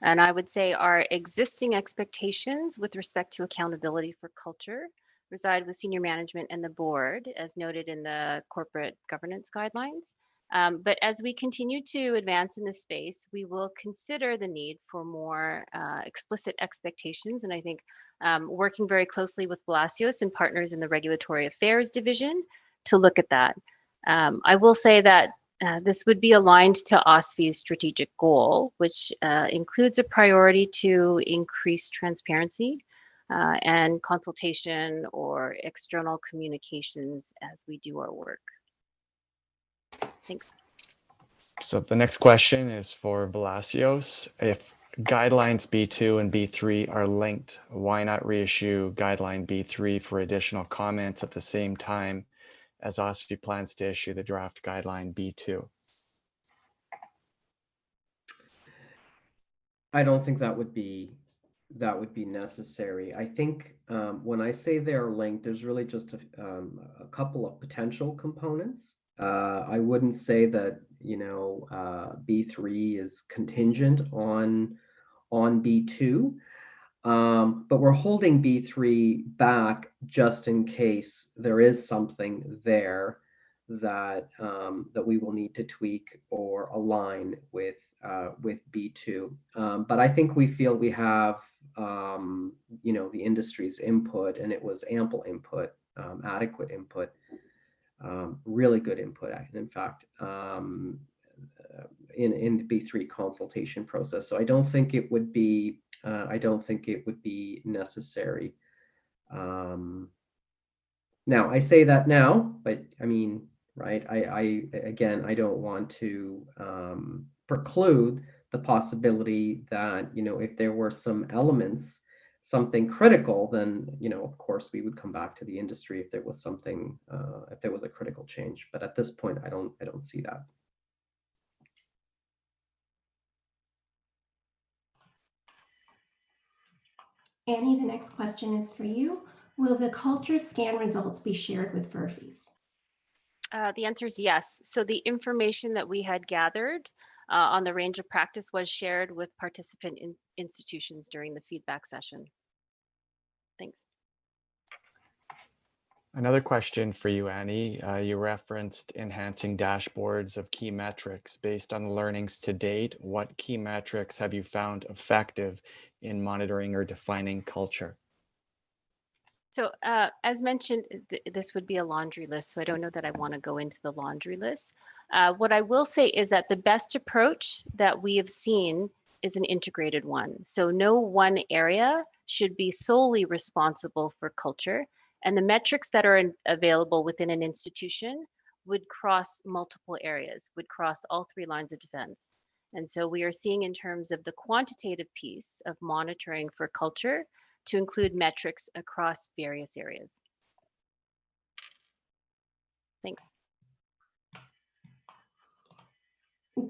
Speaker 4: And I would say our existing expectations with respect to accountability for culture reside with senior management and the board, as noted in the corporate governance guidelines. But as we continue to advance in this space, we will consider the need for more explicit expectations. And I think working very closely with Blasios and partners in the Regulatory Affairs Division to look at that. I will say that this would be aligned to OSFI's strategic goal, which includes a priority to increase transparency and consultation or external communications as we do our work. Thanks.
Speaker 12: So the next question is for Blasios. If guidelines B2 and B3 are linked, why not reissue guideline B3 for additional comments at the same time as OSFI plans to issue the draft guideline B2?
Speaker 7: I don't think that would be necessary. I think when I say they're linked, there's really just a couple of potential components. I wouldn't say that B3 is contingent on B2, but we're holding B3 back just in case there is something there that that we will need to tweak or align with B2. But I think we feel we have you know, the industry's input, and it was ample input, adequate input, really good input, in fact, in the B3 consultation process. So I don't think it would be necessary. Now I say that now, but I mean, right? Again, I don't want to preclude the possibility that, you know, if there were some elements, something critical, then, you know, of course we would come back to the industry if there was something, if there was a critical change. But at this point, I don't see that.
Speaker 13: Annie, the next question is for you. Will the culture scan results be shared with FERFIs?
Speaker 4: The answer is yes. So the information that we had gathered on the range of practice was shared with participant institutions during the feedback session. Thanks.
Speaker 12: Another question for you, Annie. You referenced enhancing dashboards of key metrics. Based on the learnings to date, what key metrics have you found effective in monitoring or defining culture?
Speaker 4: So as mentioned, this would be a laundry list, so I don't know that I want to go into the laundry list. What I will say is that the best approach that we have seen is an integrated one. So no one area should be solely responsible for culture, and the metrics that are available within an institution would cross multiple areas, would cross all three lines of defense. And so we are seeing, in terms of the quantitative piece of monitoring for culture, to include metrics across various areas. Thanks.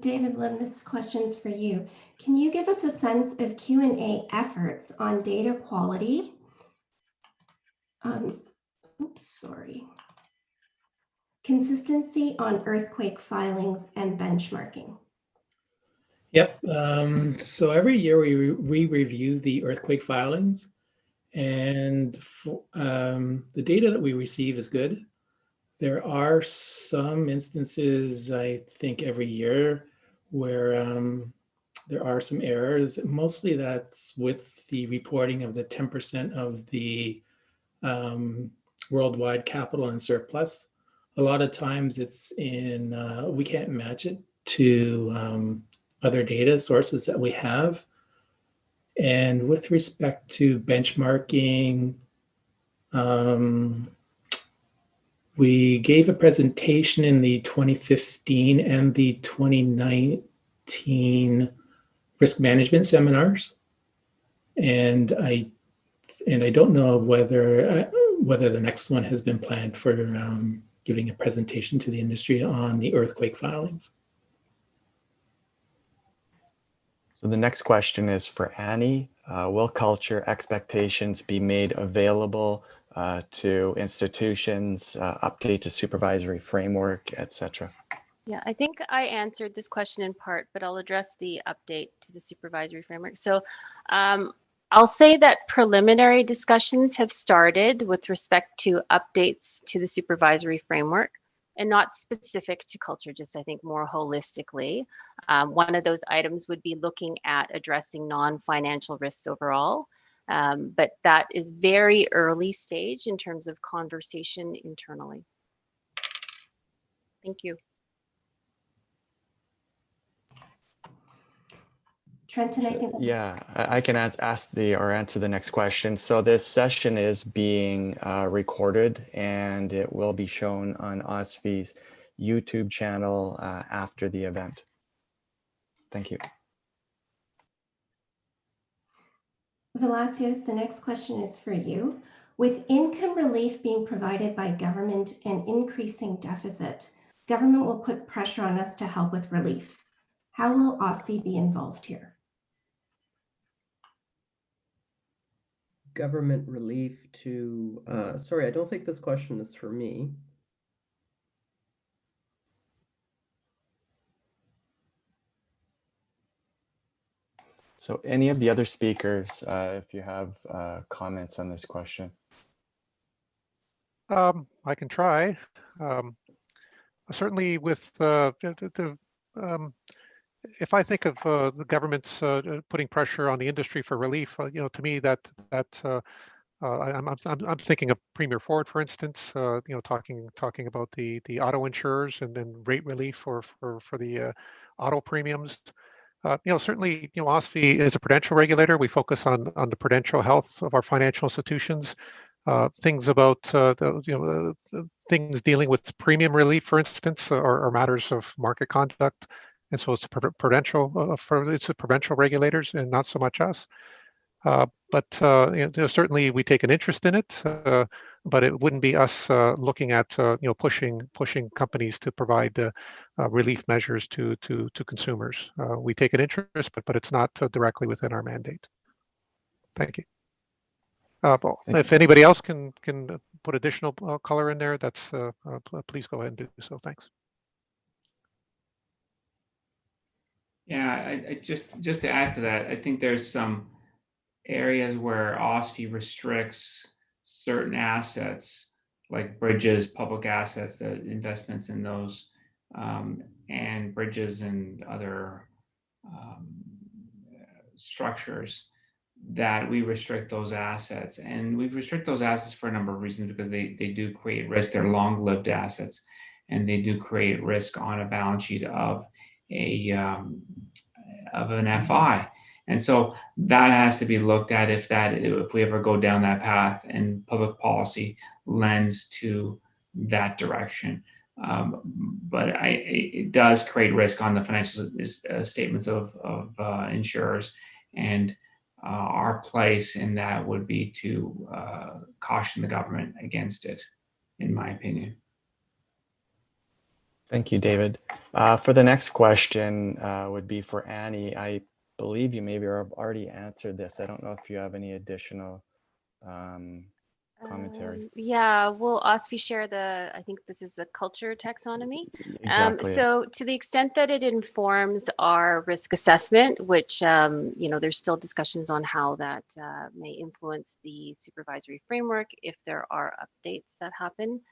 Speaker 13: David Lim, this question's for you. Can you give us a sense of Q&A efforts on data quality? Consistency on earthquake filings and benchmarking.
Speaker 10: Yep. So every year we review the earthquake filings, and the data that we receive is good. There are some instances, I think, every year where there are some errors. Mostly that's with the reporting of the 10% of the worldwide capital and surplus. A lot of times it's in, we can't match it to other data sources that we have. And with respect to benchmarking, we gave a presentation in the 2015 and the 2019 risk management seminars. And I don't know whether the next one has been planned for giving a presentation to the industry on the earthquake filings.
Speaker 12: So the next question is for Annie. Will culture expectations be made available to institutions, update to supervisory framework, etc.?
Speaker 4: Yeah, I think I answered this question in part, but I'll address the update to the supervisory framework. So I'll say that preliminary discussions have started with respect to updates to the supervisory framework, and not specific to culture, just I think more holistically. One of those items would be looking at addressing non-financial risks overall, but that is very early stage in terms of conversation internally. Thank you.
Speaker 13: Trenton, I think.
Speaker 12: Yeah, I can answer the next question. So this session is being recorded, and it will be shown on OSFI's YouTube channel after the event. Thank you.
Speaker 13: Vlasios, the next question is for you. With income relief being provided by government and increasing deficit, government will put pressure on us to help with relief. How will OSFI be involved here?
Speaker 7: Government relief to, sorry, I don't think this question is for me.
Speaker 12: So any of the other speakers, if you have comments on this question.
Speaker 2: I can try. certainly with if I think of the government's putting pressure on the industry for relief, to me I'm thinking of Premier Ford, for instance, talking about the auto insurers and then rate relief for the auto premiums. Certainly, OSFI is a prudential regulator. We focus on the prudential health of our financial institutions. Things about things dealing with premium relief, for instance, are matters of market conduct, and so it's a prudential regulators and not so much us. But certainly we take an interest in it, but it wouldn't be us looking at pushing companies to provide relief measures to consumers. We take an interest, but it's not directly within our mandate. Thank you. If anybody else can put additional color in there, that's please go ahead and do so. Thanks.
Speaker 9: Yeah, I just to add to that, I think there's some areas where OSFI restricts certain assets like bridges, public assets, the investments in those, and bridges and other structures, that we restrict those assets. And we restrict those assets for a number of reasons, because they do create risk. They're long-lived assets, and they do create risk on a balance sheet of an FI. And so that has to be looked at if we ever go down that path and public policy lends to that direction. But it does create risk on the financial statements of insurers, and our place in that would be to caution the government against it, in my opinion.
Speaker 12: Thank you, David. For the next question would be for Annie. I believe you maybe have already answered this. I don't know if you have any additional commentary.
Speaker 4: Yeah, will OSFI share I think this is the culture taxonomy.
Speaker 12: Exactly.
Speaker 4: So to the extent that it informs our risk assessment, which, there's still discussions on how that may influence the supervisory framework if there are updates that happen.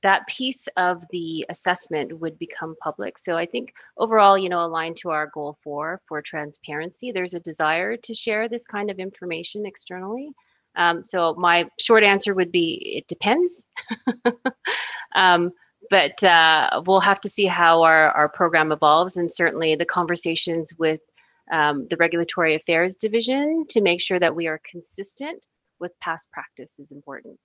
Speaker 4: That piece of the assessment would become public. So I think overall, aligned to our goal for transparency, there's a desire to share this kind of information externally. So my short answer would be, it depends. But we'll have to see how our program evolves, and certainly the conversations with the Regulatory Affairs Division to make sure that we are consistent with past practice is important.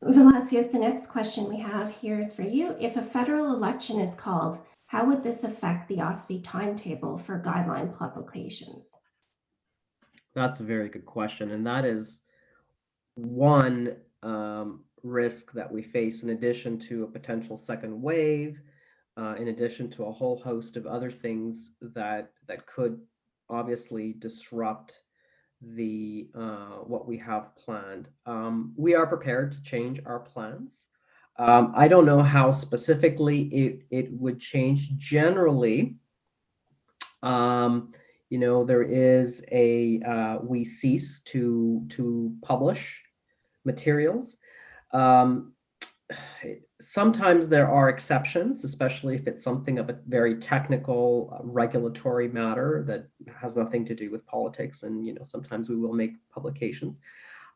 Speaker 13: Velasios, the next question we have here is for you. If a federal election is called, how would this affect the OSFI timetable for guideline publications?
Speaker 7: That's a very good question. And that is one risk that we face, in addition to a potential second wave, in addition to a whole host of other things that could obviously disrupt the what we have planned. We are prepared to change our plans. I don't know how specifically it would change. Generally, there is we cease to publish materials. Sometimes there are exceptions, especially if it's something of a very technical regulatory matter that has nothing to do with politics, and sometimes we will make publications.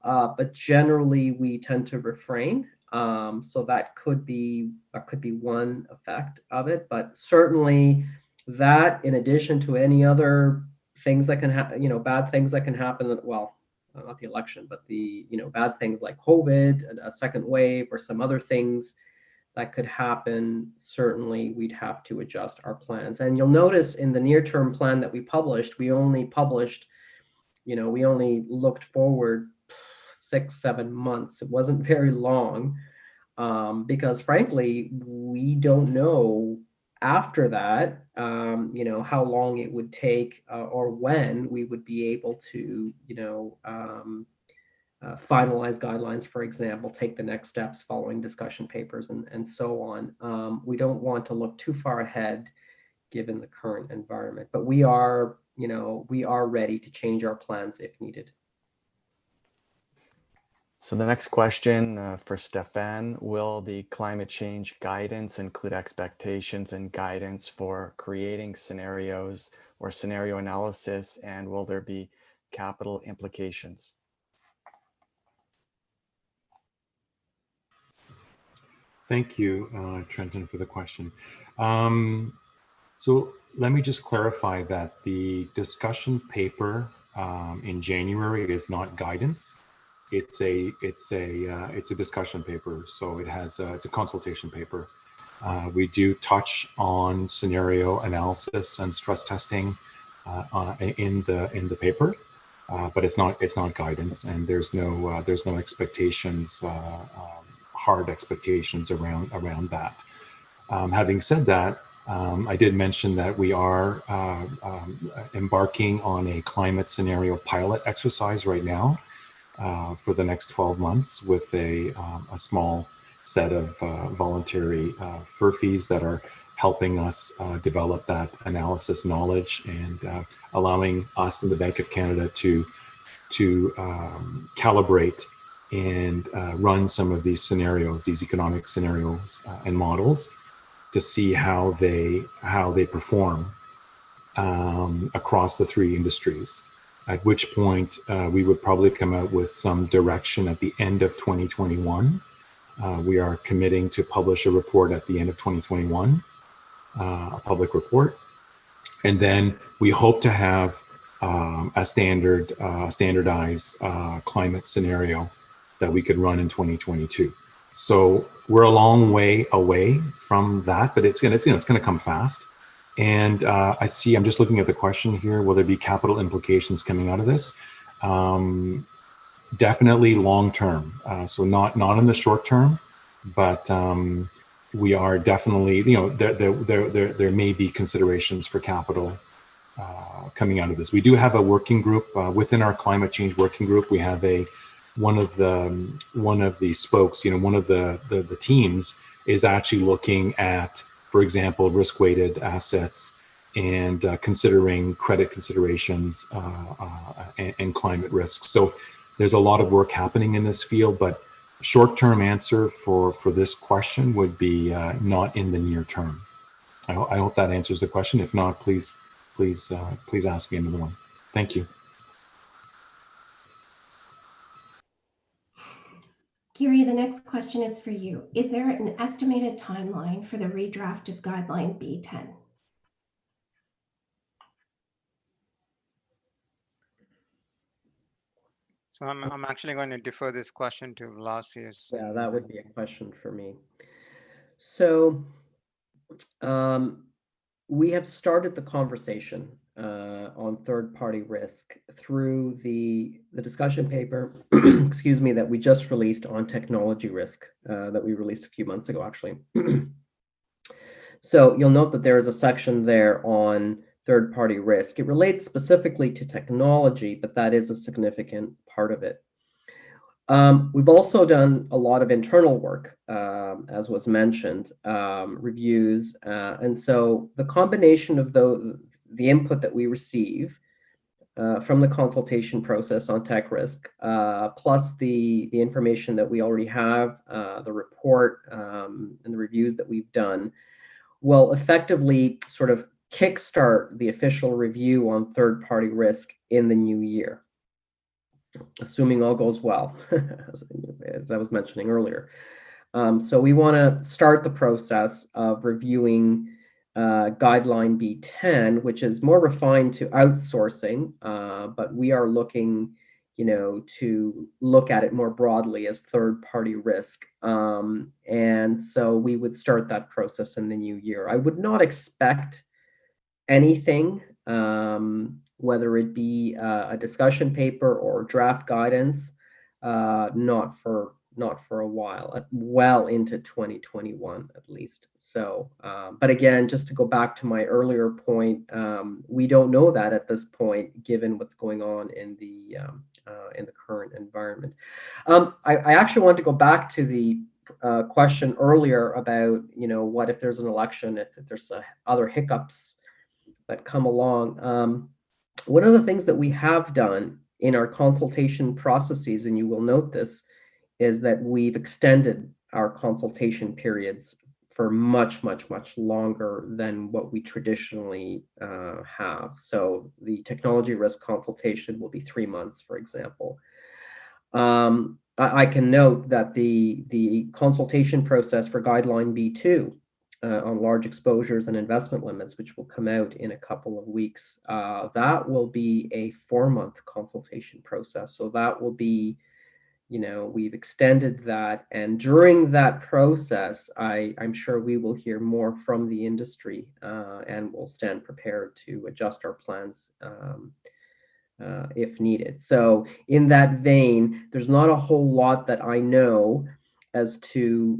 Speaker 7: But generally, we tend to refrain. So that could be one effect of it. But certainly, that, in addition to any other things that can happen, bad things that can happen. Well, not the election, but the bad things like COVID, a second wave, or some other things that could happen. Certainly, we'd have to adjust our plans. And you'll notice in the near-term plan that we published, we only looked forward 6-7 months. It wasn't very long, because frankly, we don't know after that, how long it would take, or when we would be able to, finalize guidelines, for example, take the next steps following discussion papers and so on. We don't want to look too far ahead given the current environment, but we are ready to change our plans if needed.
Speaker 12: So the next question for Stefan, will the climate change guidance include expectations and guidance for creating scenarios or scenario analysis, and will there be capital implications?
Speaker 11: Thank you, Trenton, for the question. So let me just clarify that the discussion paper in January is not guidance. It's a discussion paper, so it's a consultation paper. We do touch on scenario analysis and stress testing in the paper, but it's not guidance, and there's no expectations, hard expectations around that. Having said that, I did mention that we are embarking on a climate scenario pilot exercise right now for the next 12 months with a small set of voluntary FERFIs that are helping us develop that analysis knowledge and allowing us in the Bank of Canada to calibrate and run some of these scenarios, these economic scenarios and models, to see how they perform across the three industries. At which point we would probably come out with some direction at the end of 2021. We are committing to publish a report at the end of 2021, a public report, and then we hope to have a standardized climate scenario that we could run in 2022. So we're a long way away from that, but it's going to come fast. And I'm just looking at the question here. Will there be capital implications coming out of this? Definitely long term. So not in the short term, but we are definitely, there may be considerations for capital coming out of this. We do have a working group within our climate change working group. We have one of the spokes, one of the teams is actually looking at, for example, risk-weighted assets and considering credit considerations and climate risk. So there's a lot of work happening in this field, but short-term answer for this question would be not in the near term. I hope that answers the question. If not, please ask me another one. Thank you.
Speaker 13: Gary, the next question is for you. Is there an estimated timeline for the redraft of Guideline B10?
Speaker 3: So I'm actually going to defer this question to Vlasios.
Speaker 7: Yeah, that would be a question for me. So we have started the conversation on third-party risk through the discussion paper, excuse me, that we just released on technology risk that we released a few months ago, actually. So you'll note that there is a section there on third-party risk. It relates specifically to technology, but that is a significant part of it. We've also done a lot of internal work, as was mentioned, reviews. And so the combination of the input that we receive from the consultation process on tech risk, plus the information that we already have, the report and the reviews that we've done, will effectively sort of kickstart the official review on third-party risk in the new year, assuming all goes well, as I was mentioning earlier. So we want to start the process of reviewing Guideline B10, which is more refined to outsourcing, but we are looking, to look at it more broadly as third-party risk. And so we would start that process in the new year. I would not expect anything, whether it be a discussion paper or draft guidance, not for a while, well into 2021 at least. So, but again, just to go back to my earlier point, we don't know that at this point, given what's going on in the current environment. I actually want to go back to the question earlier about, what if there's an election, if there's other hiccups that come along. One of the things that we have done in our consultation processes, and you will note this, is that we've extended our consultation periods for much longer than what we traditionally have. So the technology risk consultation will be 3 months, for example. I can note that the consultation process for guideline B2 on large exposures and investment limits, which will come out in a couple of weeks, that will be a 4-month consultation process. So that will be, we've extended that. And during that process, I'm sure we will hear more from the industry and we'll stand prepared to adjust our plans if needed. So in that vein, there's not a whole lot that I know as to,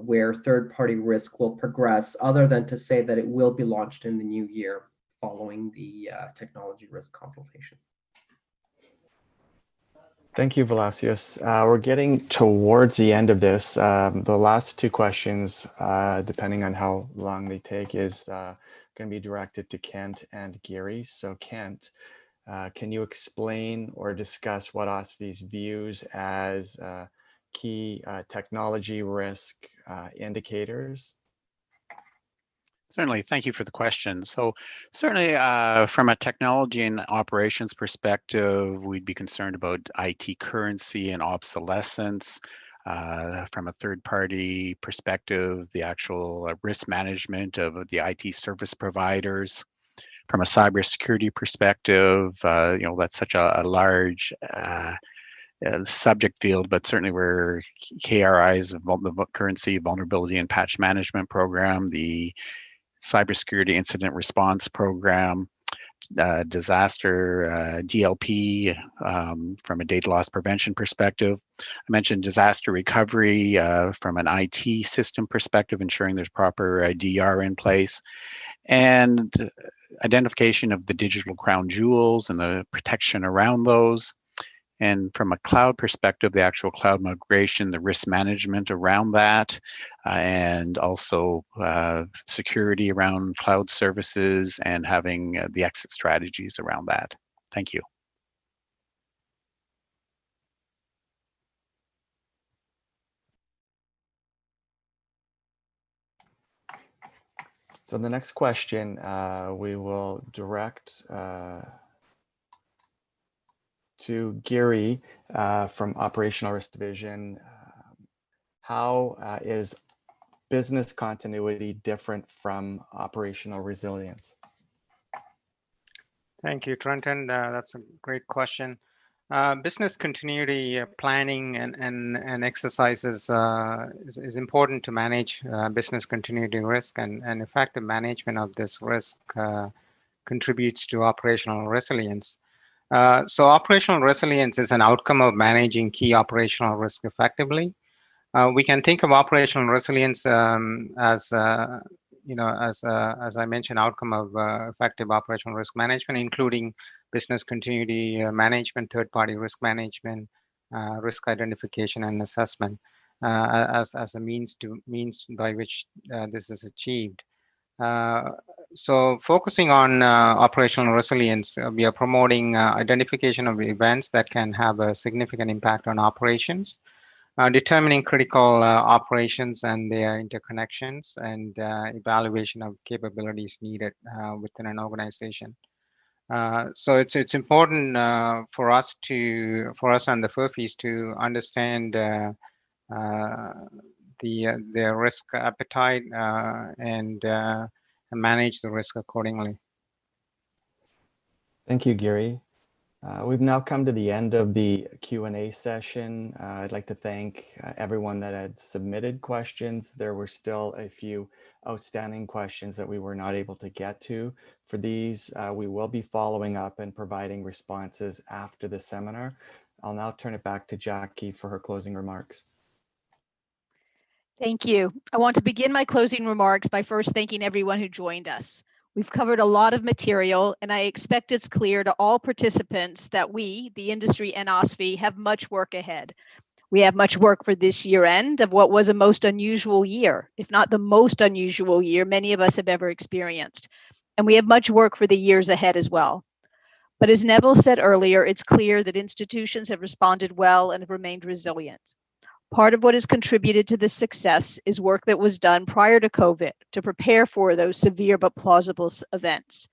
Speaker 7: where third-party risk will progress, other than to say that it will be launched in the new year following the technology risk consultation.
Speaker 12: Thank you, Vlasios. We're getting towards the end of this. The last 2 questions, depending on how long they take, is going to be directed to Kent and Gary. So Kent, can you explain or discuss what OSFI views as key technology risk indicators?
Speaker 5: Certainly, thank you for the question. So certainly from a technology and operations perspective, we'd be concerned about IT currency and obsolescence. From a third-party perspective, the actual risk management of the IT service providers. From a cybersecurity perspective, that's such a large subject field, but certainly where KRI's the currency vulnerability and patch management program, the cybersecurity incident response program, disaster DLP from a data loss prevention perspective. I mentioned disaster recovery from an IT system perspective, ensuring there's proper DR in place, and identification of the digital crown jewels and the protection around those. And from a cloud perspective, the actual cloud migration, the risk management around that, and also security around cloud services and having the exit strategies around that. Thank you.
Speaker 12: So the next question we will direct to Gary from Operational Risk Division. How is business continuity different from operational resilience?
Speaker 3: Thank you, Trenton. That's a great question. Business continuity planning and exercises is important to manage business continuity risk, and effective management of this risk contributes to operational resilience. So operational resilience is an outcome of managing key operational risk effectively. We can think of operational resilience as I mentioned, outcome of effective operational risk management, including business continuity management, third-party risk management, risk identification and assessment as a means by which this is achieved. So focusing on operational resilience, we are promoting identification of events that can have a significant impact on operations, determining critical operations and their interconnections, and evaluation of capabilities needed within an organization. So it's important for us and the FERFIs to understand their risk appetite and manage the risk accordingly.
Speaker 12: Thank you, Gary. We've now come to the end of the Q&A session. I'd like to thank everyone that had submitted questions. There were still a few outstanding questions that we were not able to get to. For these, we will be following up and providing responses after the seminar. I'll now turn it back to Jackie for her closing remarks.
Speaker 6: Thank you. I want to begin my closing remarks by first thanking everyone who joined us. We've covered a lot of material, and I expect it's clear to all participants that we, the industry and OSFI, have much work ahead. We have much work for this year end of what was a most unusual year, if not the most unusual year many of us have ever experienced. And we have much work for the years ahead as well. But as Neville said earlier, it's clear that institutions have responded well and have remained resilient. Part of what has contributed to this success is work that was done prior to COVID to prepare for those severe but plausible events.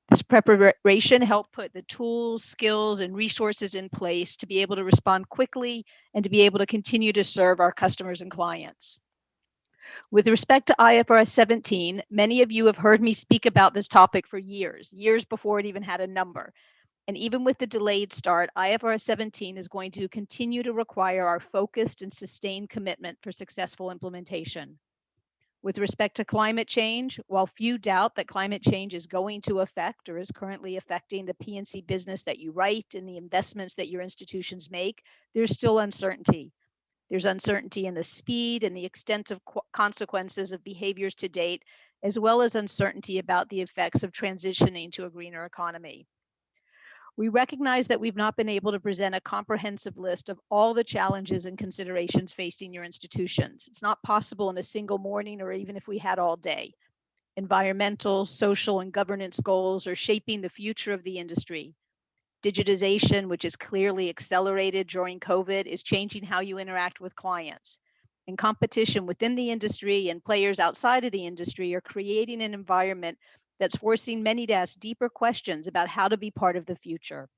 Speaker 6: This preparation helped put the tools, skills, and resources in place to be able to respond quickly and to be able to continue to serve our customers and clients. With respect to IFRS 17, many of you have heard me speak about this topic for years before it even had a number. And even with the delayed start, IFRS 17 is going to continue to require our focused and sustained commitment for successful implementation. With respect to climate change, while few doubt that climate change is going to affect or is currently affecting the P&C business that you write and the investments that your institutions make, there's still uncertainty. There's uncertainty in the speed and the extent of consequences of behaviors to date, as well as uncertainty about the effects of transitioning to a greener economy. We recognize that we've not been able to present a comprehensive list of all the challenges and considerations facing your institutions. It's not possible in a single morning or even if we had all day. Environmental, social, and governance goals are shaping the future of the industry. Digitization, which is clearly accelerated during COVID, is changing how you interact with clients. And competition within the industry and players outside of the industry are creating an environment that's forcing many to ask deeper questions about how to be part of the future.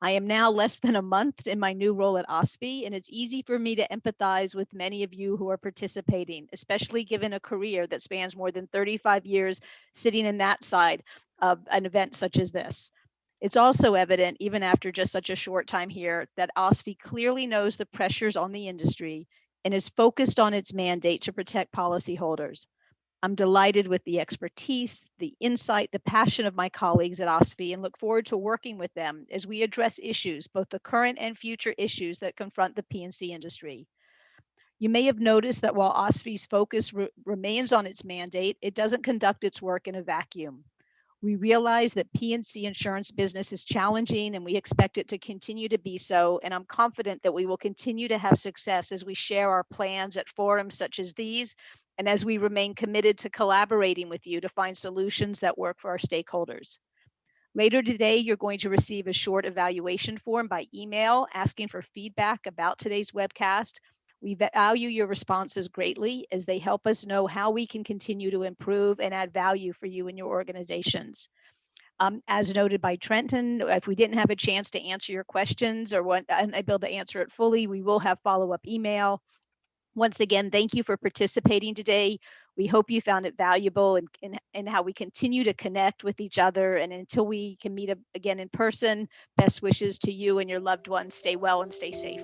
Speaker 6: I am now less than a month in my new role at OSFI, and it's easy for me to empathize with many of you who are participating, especially given a career that spans more than 35 years sitting in that side of an event such as this. It's also evident, even after just such a short time here, that OSFI clearly knows the pressures on the industry and is focused on its mandate to protect policyholders. I'm delighted with the expertise, the insight, the passion of my colleagues at OSFI, and look forward to working with them as we address issues, both the current and future issues that confront the P&C industry. You may have noticed that while OSFI's focus remains on its mandate, it doesn't conduct its work in a vacuum. We realize that P&C insurance business is challenging and we expect it to continue to be so. And I'm confident that we will continue to have success as we share our plans at forums such as these and as we remain committed to collaborating with you to find solutions that work for our stakeholders. Later today, you're going to receive a short evaluation form by email asking for feedback about today's webcast. We value your responses greatly as they help us know how we can continue to improve and add value for you and your organizations. As noted by Trenton, if we didn't have a chance to answer your questions or weren't able to answer it fully, we will have follow-up email. Once again, thank you for participating today. We hope you found it valuable in how we continue to connect with each other. And until we can meet again in person, best wishes to you and your loved ones. Stay well and stay safe.